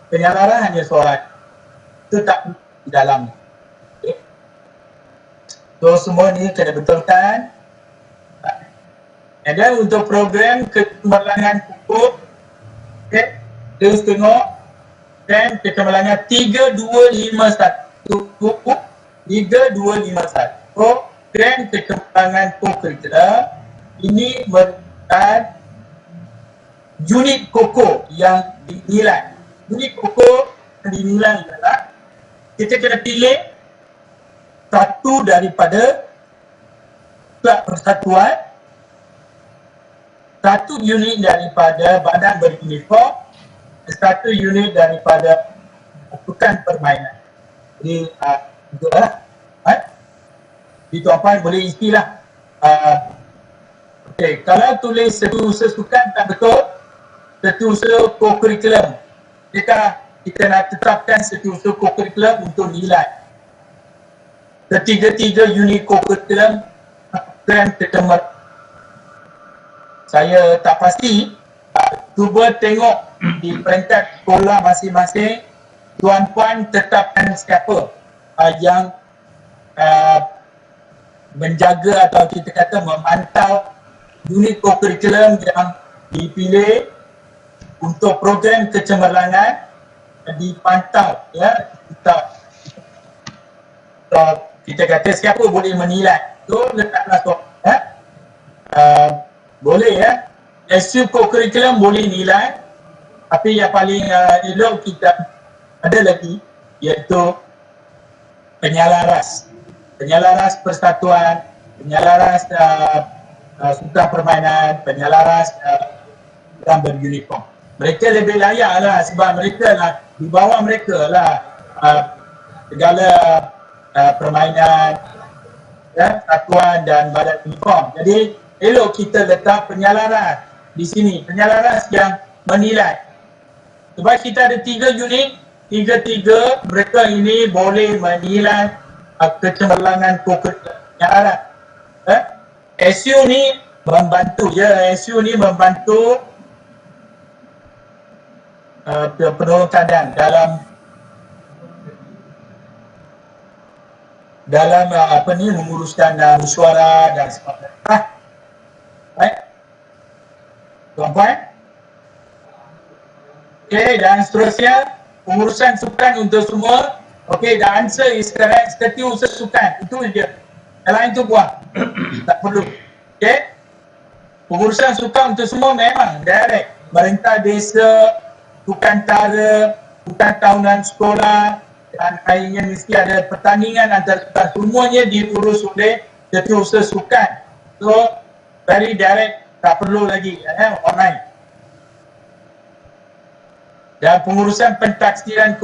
penyalaran hanya seorang, itu tak di dalam. Okay. So semua ni kena betulkan. Dan untuk program kekemerlangan pupuk, okay, terus tengok dan kekemerlangan 3251 pupuk 3251 program kekemerlangan co-curricular ini merupakan unit pokok yang dinilai. Unit pokok yang dinilai adalah kita kena pilih satu daripada kelab persatuan, satu unit daripada badan beruniform, satu unit daripada pasukan permainan. Jadi itulah. Jadi tuan-puan boleh isilah. Okey, kalau tulis setiausaha sukan tak betul, setiausaha co-curriculum. Kita nak tetapkan setiausaha co-curriculum untuk nilai. Ketiga-tiga unit co-curriculum dan ketemer. Saya tak pasti, cuba tengok di peringkat sekolah masing-masing, tuan-puan tetapkan siapa yang menjaga atau kita kata memantau unit co-curriculum yang dipilih untuk program kecemerlangan, dipantau ya. Kita kata siapa boleh menilai, so letaklah ya. Boleh ya, SU co-curriculum boleh nilai, tapi yang paling elok kita ada lagi iaitu penyalaras persatuan, penyalaras sukan permainan, penyelaras dan beruniform. Mereka lebih layak lah sebab mereka lah, di bawah mereka lah segala permainan, satuan dan badan uniform. Jadi elok kita letak penyelaras di sini, penyelaras yang menilai. Sebab kita ada 3 unit, tiga-tiga mereka ini boleh menilai kecemerlangan penyelaras. SU ni membantu SU ni membantu penolong keadaan dalam menguruskan mesyuarat dan sebagainya. Baik, tuan-puan. Okey, dan seterusnya pengurusan sukan untuk semua. Okey, the answer is correct. Setiausaha sukan itu je. Yang lain tu buang. Tak perlu. Okey, pengurusan sukan untuk semua memang direct. Merintah desa, sukan tara, sukan tahunan sekolah, dan akhirnya mesti ada pertandingan antara sukan. Semuanya diurus oleh setiausaha sukan. So, very direct, tak perlu lagi online. Dan pengurusan pentaksiran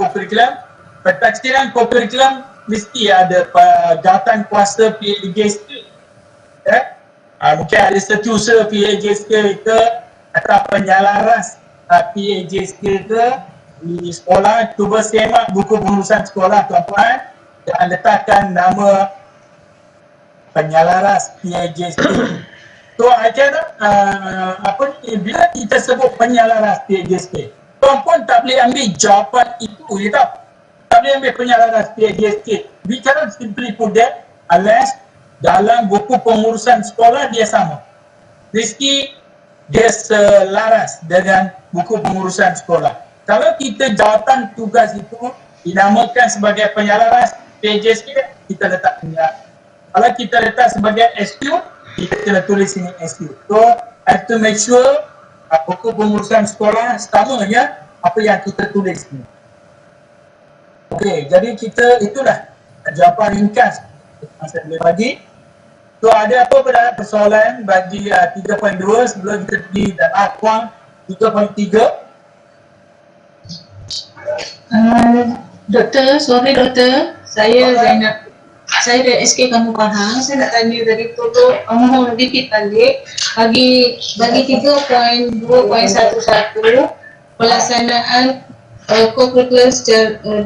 kokurikulum, mesti ada jawatan kuasa PAJSK. Mungkin ada setiausaha PAJSK ke atau penyelaras PAJSK ke di sekolah. Cuba semak buku pengurusan sekolah tuan-tuan dan letakkan nama penyelaras PAJSK. So ajar bila kita sebut penyelaras PAJSK, tuan-puan tak boleh ambil jawapan itu je tau. Tak boleh ambil penyelaras PAJSK. We cannot simply put that unless dalam buku pengurusan sekolah dia sama. Mesti dia selaras dengan buku pengurusan sekolah. Kalau kita jawatan tugas itu dinamakan sebagai penyelaras PAJSK, kita letak penyelaras. Kalau kita letak sebagai SQ, kita kena tulis ini SQ. So, have to make sure buku pengurusan sekolah sama ya apa yang kita tulis ni. Okey, jadi kita itulah jawapan ringkas yang saya boleh bagi. So, ada apa persoalan bagi 3.2 sebelum kita pergi dan akuang 3.3? Doktor, doktor. Saya Zainab. Saya dari SK Kampung Pahang. Saya nak tanya dari Toto, mohon repeat balik. Bagi 3.2.11 pelaksanaan co-curricular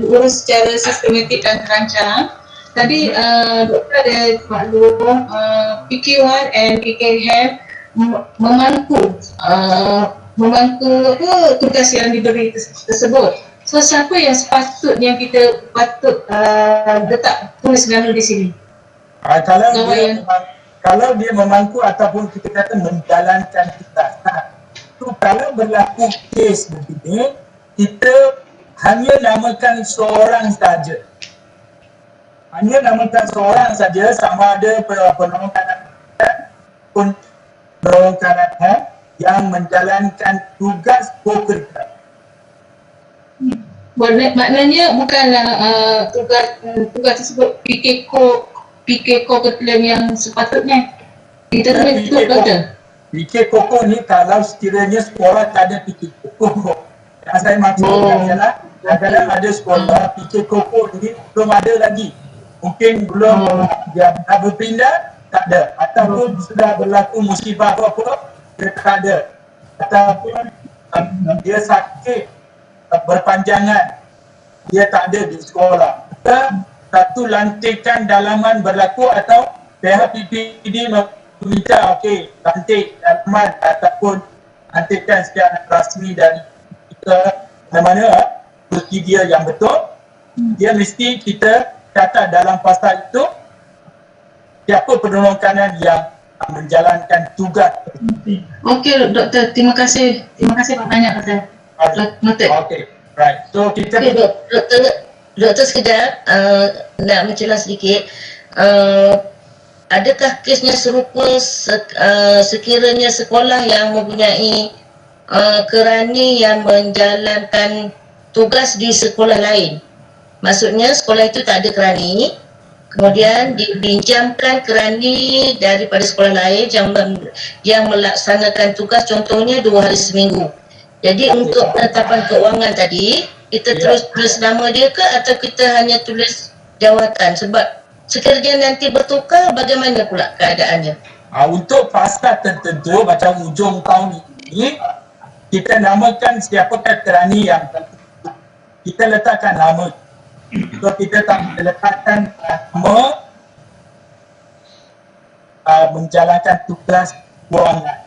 diurus secara sistematik dan terancang. Tadi doktor ada maklum PK1 and PKHAM memangku tugas yang diberi tersebut. So siapa yang sepatutnya kita patut letak tulis nama di sini? Kalau dia memangku ataupun kita kata menjalankan tugas. Kalau berlaku kes begini, kita hanya namakan seorang saja. Sama ada penolong kanan yang menjalankan tugas co-curricular. Maknanya bukanlah tugas tersebut PK co-curriculum yang sepatutnya. Kita tulis itu doktor. PK Koko ni kalau sekiranya sekolah tak ada PK Koko. Yang saya maksudkan ialah kadang-kadang ada sekolah PK Koko ni belum ada lagi. Mungkin belum dia dah berpindah, tak ada. Ataupun sudah berlaku musibah apa-apa, dia tak ada. Ataupun dia sakit berpanjangan, dia tak ada di sekolah. Satu lantikan dalaman berlaku atau pihak PPD meminta lantik dalaman ataupun lantikan secara rasmi dari kita mana-mana prosedur yang betul, dia mesti kita catat dalam pasal itu siapa penolong kanan yang menjalankan tugas. Okey doktor, terima kasih banyak doktor. Okey, right. So kita doktor sekejap nak mencelah sedikit. Adakah kesnya serupa sekiranya sekolah yang mempunyai kerani yang menjalankan tugas di sekolah lain? Maksudnya sekolah itu tak ada kerani, Kemudian dipinjamkan kerani daripada sekolah lain yang melaksanakan tugas contohnya 2 hari seminggu. Jadi untuk penetapan keuangan tadi, kita terus tulis nama dia ke atau kita hanya tulis jawatan? Sebab sekiranya nanti bertukar, bagaimana pula keadaannya? Untuk fasa tertentu macam hujung tahun ini, kita namakan siapakah kerani yang kita letakkan nama. So kita tak letakkan nama menjalankan tugas kewangan.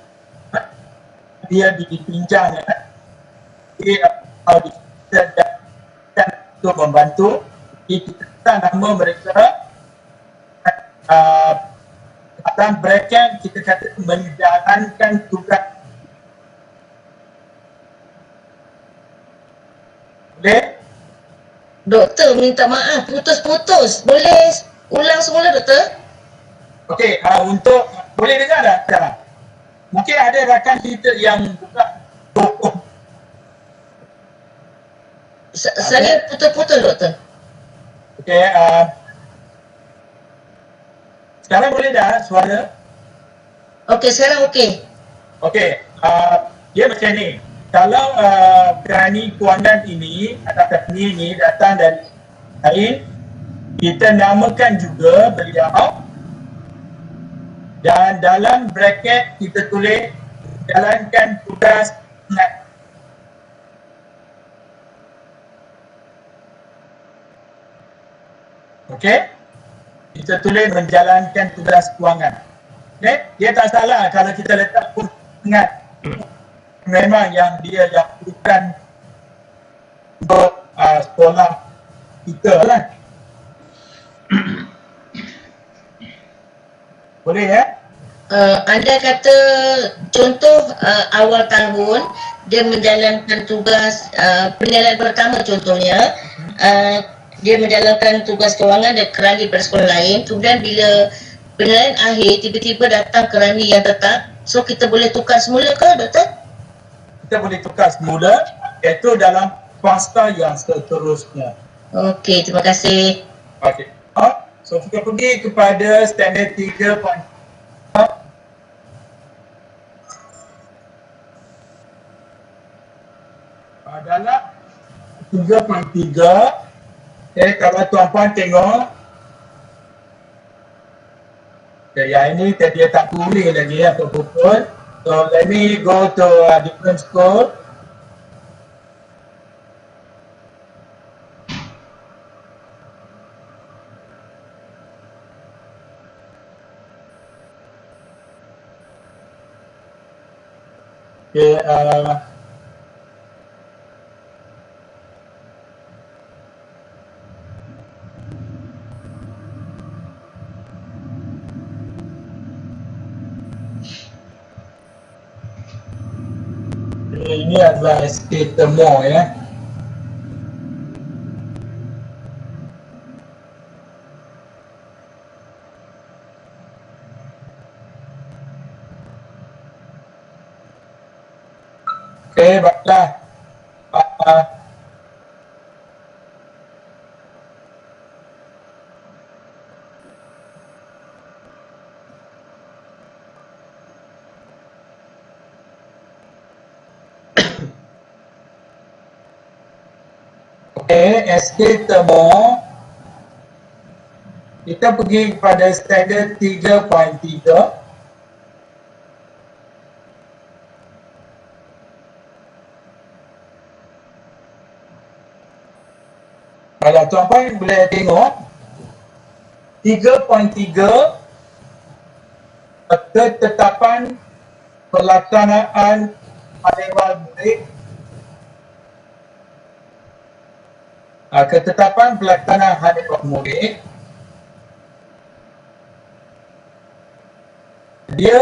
Dia dipinjam dia untuk membantu. Kita letak nama mereka dalam bracket kita kata menjalankan tugas. Boleh? Doktor minta maaf, putus-putus. Boleh ulang semula doktor? Okey, untuk boleh dengar tak sekarang? Mungkin ada rakan kita yang buka toko. Saya putus-putus doktor. Okey, sekarang boleh dah suara? Okey, sekarang okey. Okey, dia macam ni. Kalau kerani kewangan ini atau kerani ini datang dari lain, kita namakan juga beliau dan dalam bracket kita tulis jalankan tugas ingat. Okey, kita tulis menjalankan tugas kewangan. Okey, dia tak salah kalau kita letak pun ingat. Memang yang dia yang bukan untuk sekolah kita lah. Boleh ya? Anda kata contoh awal tahun dia menjalankan tugas penilaian pertama contohnya dia menjalankan tugas kewangan dan kerani pada sekolah lain, kemudian bila penilaian akhir tiba-tiba datang kerani yang tetap, so kita boleh tukar semula ke doktor? Kita boleh tukar semula iaitu dalam fasa yang seterusnya. Okey, terima kasih. Okey. So kita pergi kepada standard 3. Dalam 3.3, kalau tuan-puan tengok, yang ini dia tak tulis lagi apa pun. So let me go to a different score. Okay, ini adalah SK temu ya. Okey, baiklah. SK temu kita pergi kepada standard 3.3. Kalau tuan-puan boleh tengok 3.3 ketetapan pelaksanaan panewal murid. Ketetapan pelaksanaan panewal murid dia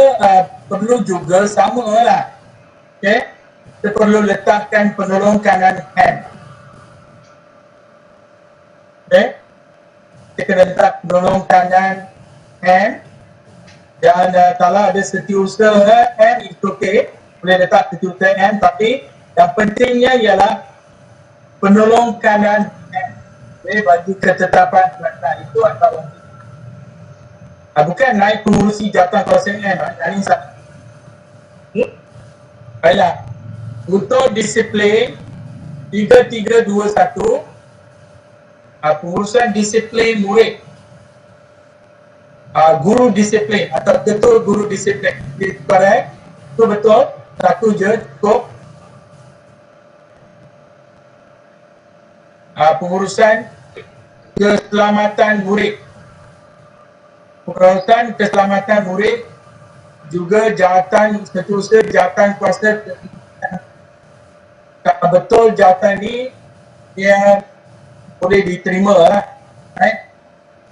perlu juga sama lah. Okay? Kita perlu letakkan penolong kanan hand. Okay? Kita kena letak penolong kanan hand. Dan kalau ada setiausaha hand itu okay, boleh letak setiausaha hand, tapi yang pentingnya ialah penolong kanan hand. Okay? Bagi ketetapan pelaksanaan itu atau Bukan naik pengurusi jawatan kawasan M. Ini baiklah. Untuk disiplin 3321, pengurusan disiplin murid, guru disiplin atau ketua guru disiplin. Correct? Itu betul. Satu je cukup. Pengurusan keselamatan murid. Pengurusan keselamatan murid juga jawatan seterusnya, jawatan kuasa. Kalau betul jawatan ni dia boleh diterima lah, right?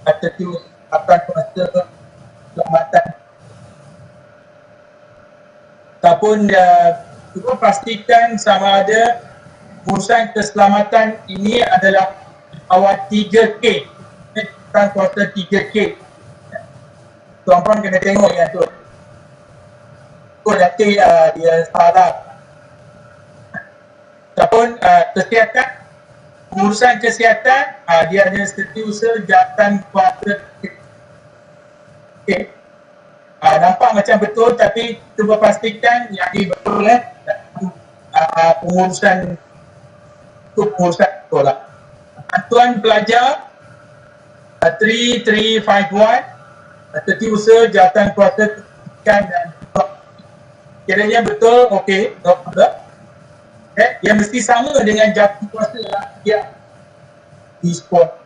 Jawatan kuasa keselamatan. Ataupun cuba pastikan sama ada pengurusan keselamatan ini adalah bawah 3K, jawatan kuasa 3K. Tuan-tuan kena tengok yang tu. Nanti dia salah. Ataupun kesihatan, pengurusan kesihatan, dia ada setiausaha jawatan kuasa. Okay. Nampak macam betul, tapi cuba pastikan yang ini betul pengurusan sekolah. Bantuan pelajar 3351, setiausaha jawatan kuasa pendidikan dan kiranya betul, okey, no problem. Yang mesti sama dengan jawatan kuasa dia di sport.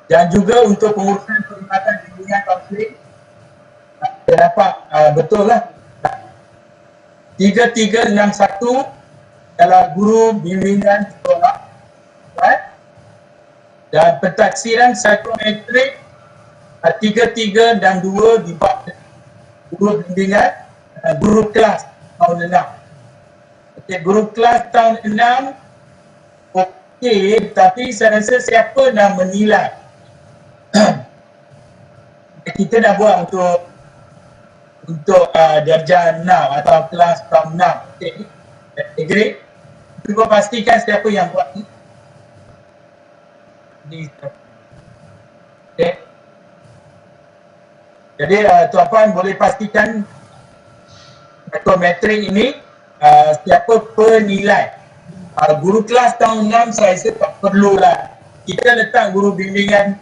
Dan juga untuk pengurusan perkhidmatan bimbingan kaunseling, kita dapat betul lah. 3361 adalah guru bimbingan sekolah, right? Dan pentaksiran psikometrik 33 dan 2 dibuat guru bimbingan, guru kelas tahun 6. Okay, guru kelas tahun 6 okey, tapi saya rasa siapa nak menilai? Kita dah buat untuk darjah 6 atau kelas tahun 6. Okey. Agree? Cuba pastikan siapa yang buat ni. Okey. Jadi tuan-tuan boleh pastikan psikometrik ini siapa penilai. Guru kelas tahun 6 saya rasa tak perlulah. Kita letak guru bimbingan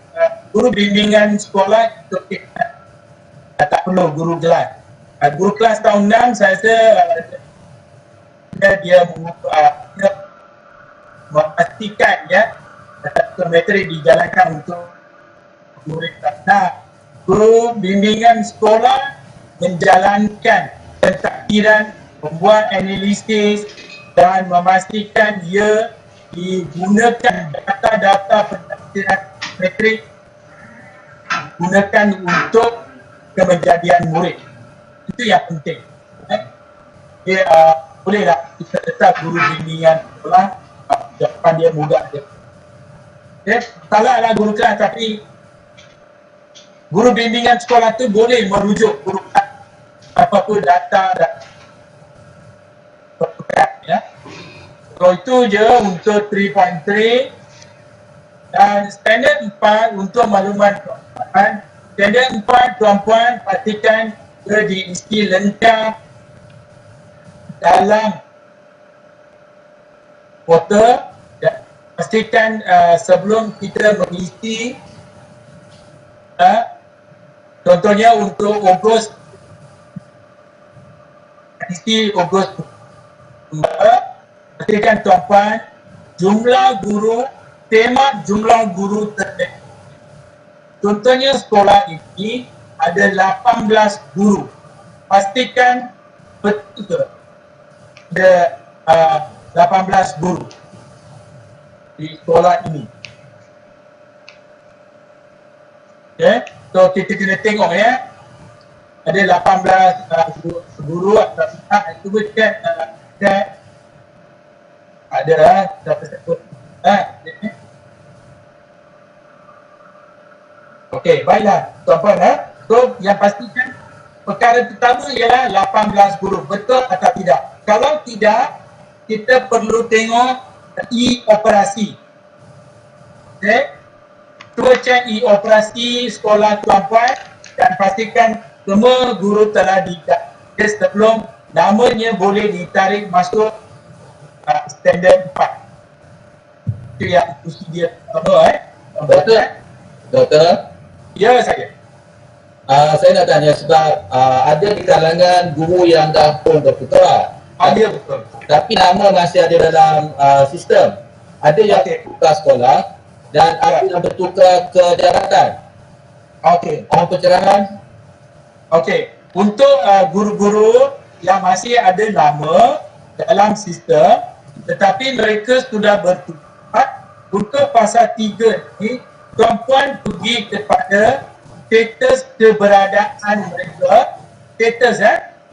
sekolah itu tak perlu guru kelas. Guru kelas tahun 6 saya rasa dia memastikan psikometrik dijalankan untuk murid. Nah, guru bimbingan sekolah menjalankan pentakdiran, membuat analisis dan memastikan ia digunakan data-data pentakdiran metrik gunakan untuk kejadian murid. Itu yang penting. Dia bolehlah kita letak guru bimbingan sekolah, jawapan dia mudah je. Salahlah guru kelas, tapi guru bimbingan sekolah tu boleh merujuk guru kelas apa-apa data dan ya. So itu je untuk 3.3 dan standard 4 untuk makluman tuan-tuan. Standard 4 tuan-tuan pastikan dia diisi lengkap dalam portal dan pastikan sebelum kita mengisi contohnya untuk Ogos isi Ogos pastikan tuan-tuan jumlah guru, tema jumlah guru terdekat. Contohnya sekolah ini ada 18 guru. Pastikan betul ada 18 guru di sekolah ini. Okay, so kita kena tengok ya. Ada 18 guru atau cuba cek ada siapa sebut. Okey, baiklah tuan-tuan. So yang pastikan perkara pertama ialah 18 guru, betul atau tidak. Kalau tidak, kita perlu tengok operasi. Okey. Cuba cek operasi sekolah tuan-puan dan pastikan semua guru telah didata sebelum namanya boleh ditarik masuk standard 4. Itu yang prosedur Doktor, Ya saya. saya nak tanya sebab ada di kalangan guru yang dah pun berputra. Ya betul. Tapi nama masih ada dalam sistem. Ada yang bertukar sekolah dan ada yang bertukar ke jabatan. Okey. Mohon pencerahan. Okey. Untuk guru-guru yang masih ada nama dalam sistem tetapi mereka sudah bertukar, untuk pasal 3 ni tuan-puan pergi kepada status keberadaan mereka. Status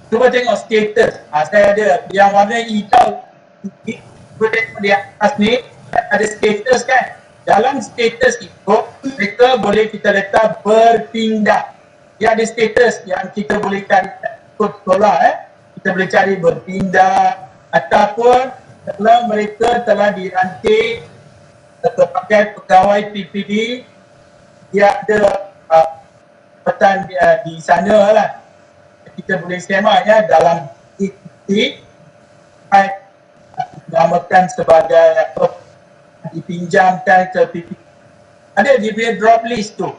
cuba tengok status. Saya ada yang warna hijau. Cuba tengok di atas ni ada status kan. Dalam status itu mereka boleh kita letak berpindah. Dia ada status yang kita boleh cari ikut sekolah kita boleh cari berpindah ataupun kalau mereka telah dilantik sebagai pegawai PPD, dia ada petan di sana lah. Kita boleh semak dalam titik namakan sebagai dipinjamkan ke PPD. Ada di drop list tu.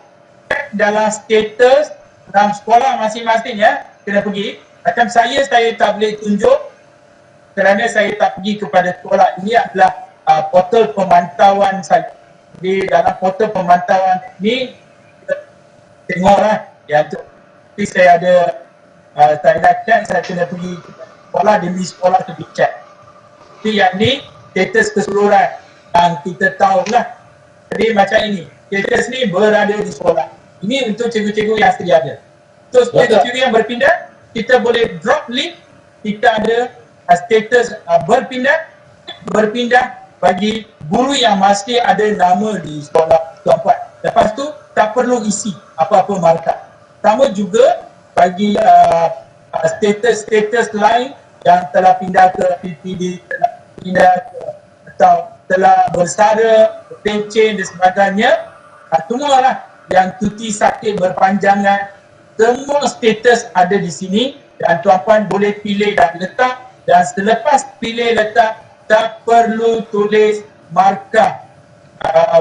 Dalam status dalam sekolah masing-masing kena pergi. Macam saya tak boleh tunjuk kerana saya tak pergi kepada sekolah. Ini adalah portal pemantauan saya. Di dalam portal pemantauan ini tengoklah yang tu. Tapi saya ada saya dah check, saya kena pergi ke sekolah demi sekolah tu di check. Tapi yang ni status keseluruhan yang kita tahulah. Jadi macam ini, status ni berada di sekolah. Ini untuk cikgu-cikgu yang sedia ada. So cikgu-cikgu yang berpindah, kita boleh drop link. Kita ada status berpindah bagi guru yang masih ada nama di sekolah tuan-puan. Lepas tu tak perlu isi apa-apa markah. Sama juga bagi status-status lain yang telah pindah ke PPD, telah pindah ke atau telah bersara, pencen dan sebagainya. Semualah yang cuti sakit berpanjangan, semua status ada di sini dan tuan-puan boleh pilih dan letak, dan selepas pilih letak tak perlu tulis markah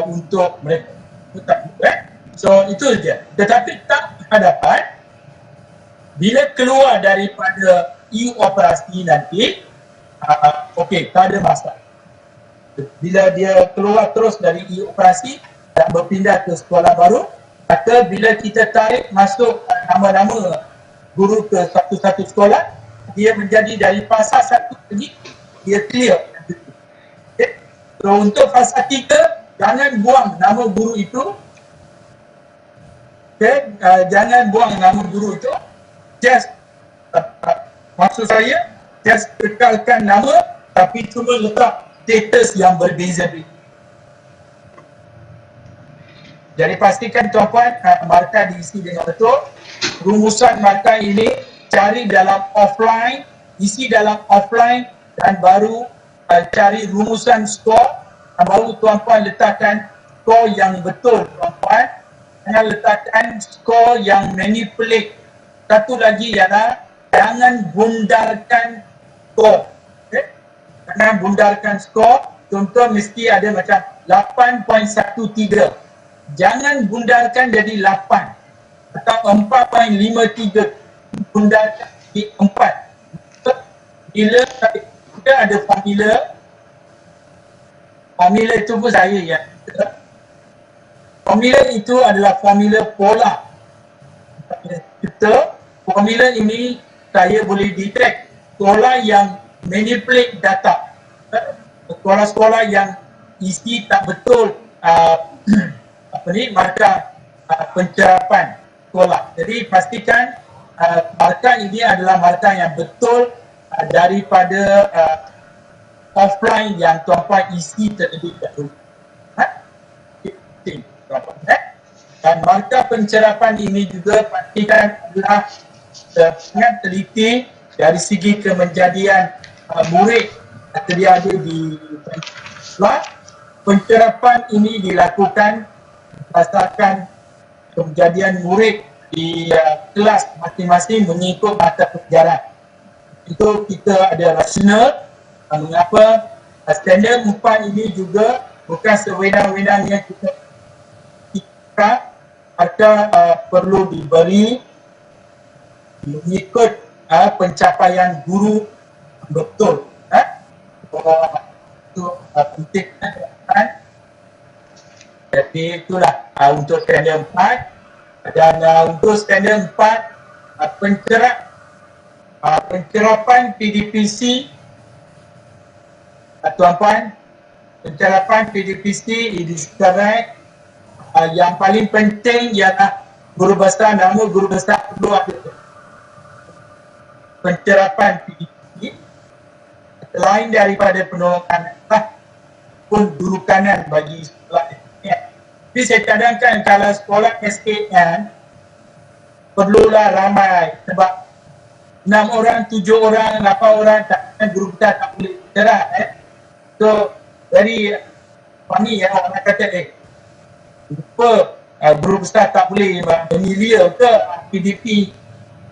untuk mereka. So itu dia. Tetapi tak hadapan bila keluar daripada operasi nanti okey, tak ada masalah. Bila dia keluar terus dari operasi dan berpindah ke sekolah baru, maka bila kita tarik masuk nama-nama guru ke satu-satu sekolah, dia menjadi dari fasa 1 lagi, dia clear. Okay. So untuk fasa 3, jangan buang nama guru itu. Okay. Jangan buang nama guru itu. Just maksud saya, just kekalkan nama tapi cuma letak status yang berbeza-beza. Jadi pastikan tuan-puan markah diisi dengan betul. Rumusan markah ini cari dalam offline, isi dalam offline dan baru cari rumusan skor. Baru tuan-puan letakkan skor yang betul tuan-puan. Jangan letakkan skor yang manipulate. Satu lagi ialah jangan bundarkan skor. Okay? Jangan bundarkan skor. Contoh mesti ada macam 8.13. Jangan bundarkan jadi 8 atau 4.53, bundarkan jadi 4. Bila kita ada formula itu pun saya yang formula itu adalah formula pola. Formula ini saya boleh detect sekolah yang manipulate data, sekolah-sekolah yang isi tak betul markah pencerapan sekolah. Jadi pastikan markah ini adalah markah yang betul daripada offline yang tuan-puan isi terlebih dahulu. Dan markah pencerapan ini juga pastikan adalah sangat teliti dari segi kemenjadian murid sedia ada di sekolah. Pencerapan ini dilakukan berdasarkan kejadian murid di kelas masing-masing mengikut mata pelajaran. Itu kita ada rasional. Mengapa standard 4 ini juga bukan sewenang-wenang yang kita perlu diberi mengikut pencapaian guru betul. Itu penting. Jadi itulah untuk standard 4. Dan untuk standard 4 pencerapan PDPC, tuan-puan, pencerapan PDPC ini sekarang yang paling penting ialah guru besar, nama guru besar perlu ada pencerapan PDPC. Selain daripada penolongan pun guru kanan bagi sekolah SKN. Tapi saya cadangkan kalau sekolah SKN perlulah ramai, sebab 6 orang, 7 orang, 8 orang takkan guru besar tak boleh bicara. So dari funny ya, orang kata lupa guru besar tak boleh mengilia ke PDP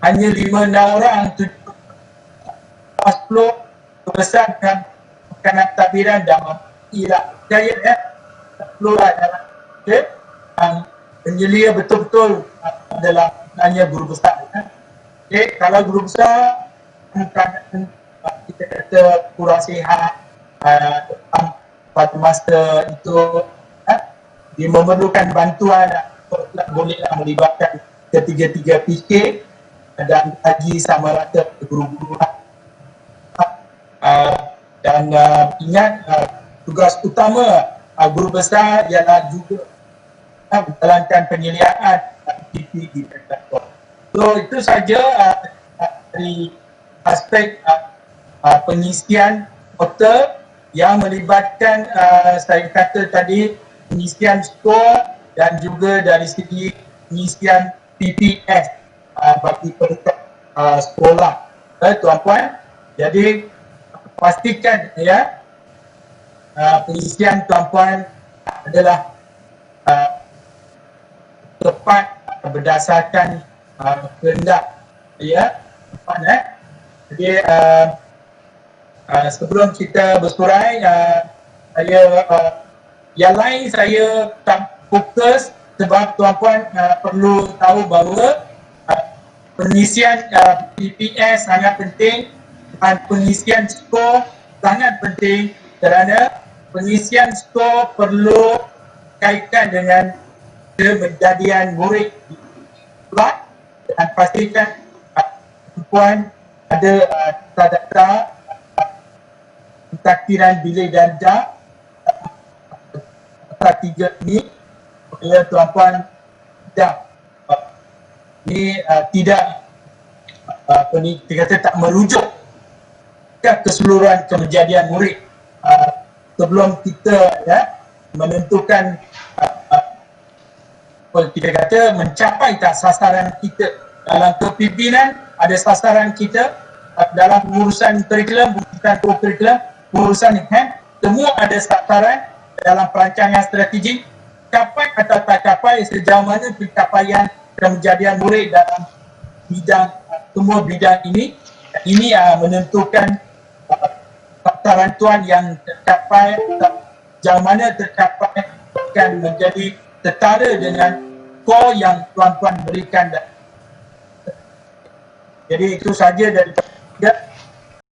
hanya 5-6 orang, 10 besar dan makanan takbiran dah mampilah percaya perlulah dalam penyelia betul-betul dalam hanya guru besar. Kalau guru besar kita kata kurang sihat pada masa itu dia memerlukan bantuan, bolehlah melibatkan ketiga-tiga PK dan haji sama rata guru-guru. Dan ingat tugas utama guru besar ialah juga menjalankan penyeliaan aktiviti di sektor. So itu saja dari aspek pengisian kuota yang melibatkan saya kata tadi pengisian skor dan juga dari segi pengisian PPS bagi peringkat sekolah. Tuan-puan, jadi pastikan ya pengisian tuan-puan adalah tepat berdasarkan kehendak ya. Jadi sebelum kita bersurai, saya yang lain saya tak fokus sebab tuan-puan perlu tahu bahawa pengisian PPS sangat penting dan pengisian skor sangat penting kerana pengisian skor perlu kaitan dengan kejadian murid di sekolah dan pastikan tuan ada data pentakdiran bilik darjah tiga ini supaya tuan-puan tidak kita kata tak merujuk ke keseluruhan kejadian murid sebelum kita menentukan kita kata mencapai tak sasaran kita dalam kepimpinan. Ada sasaran kita dalam pengurusan kurikulum, bukan kurikulum, pengurusan semua ada sasaran dalam perancangan strategi. Capai atau tak capai, sejauh mana pencapaian kejadian murid dalam bidang semua bidang ini menentukan sasaran tuan yang tercapai, sejauh mana tercapai akan menjadi setara dengan skor yang tuan-tuan berikan. Jadi itu saja dari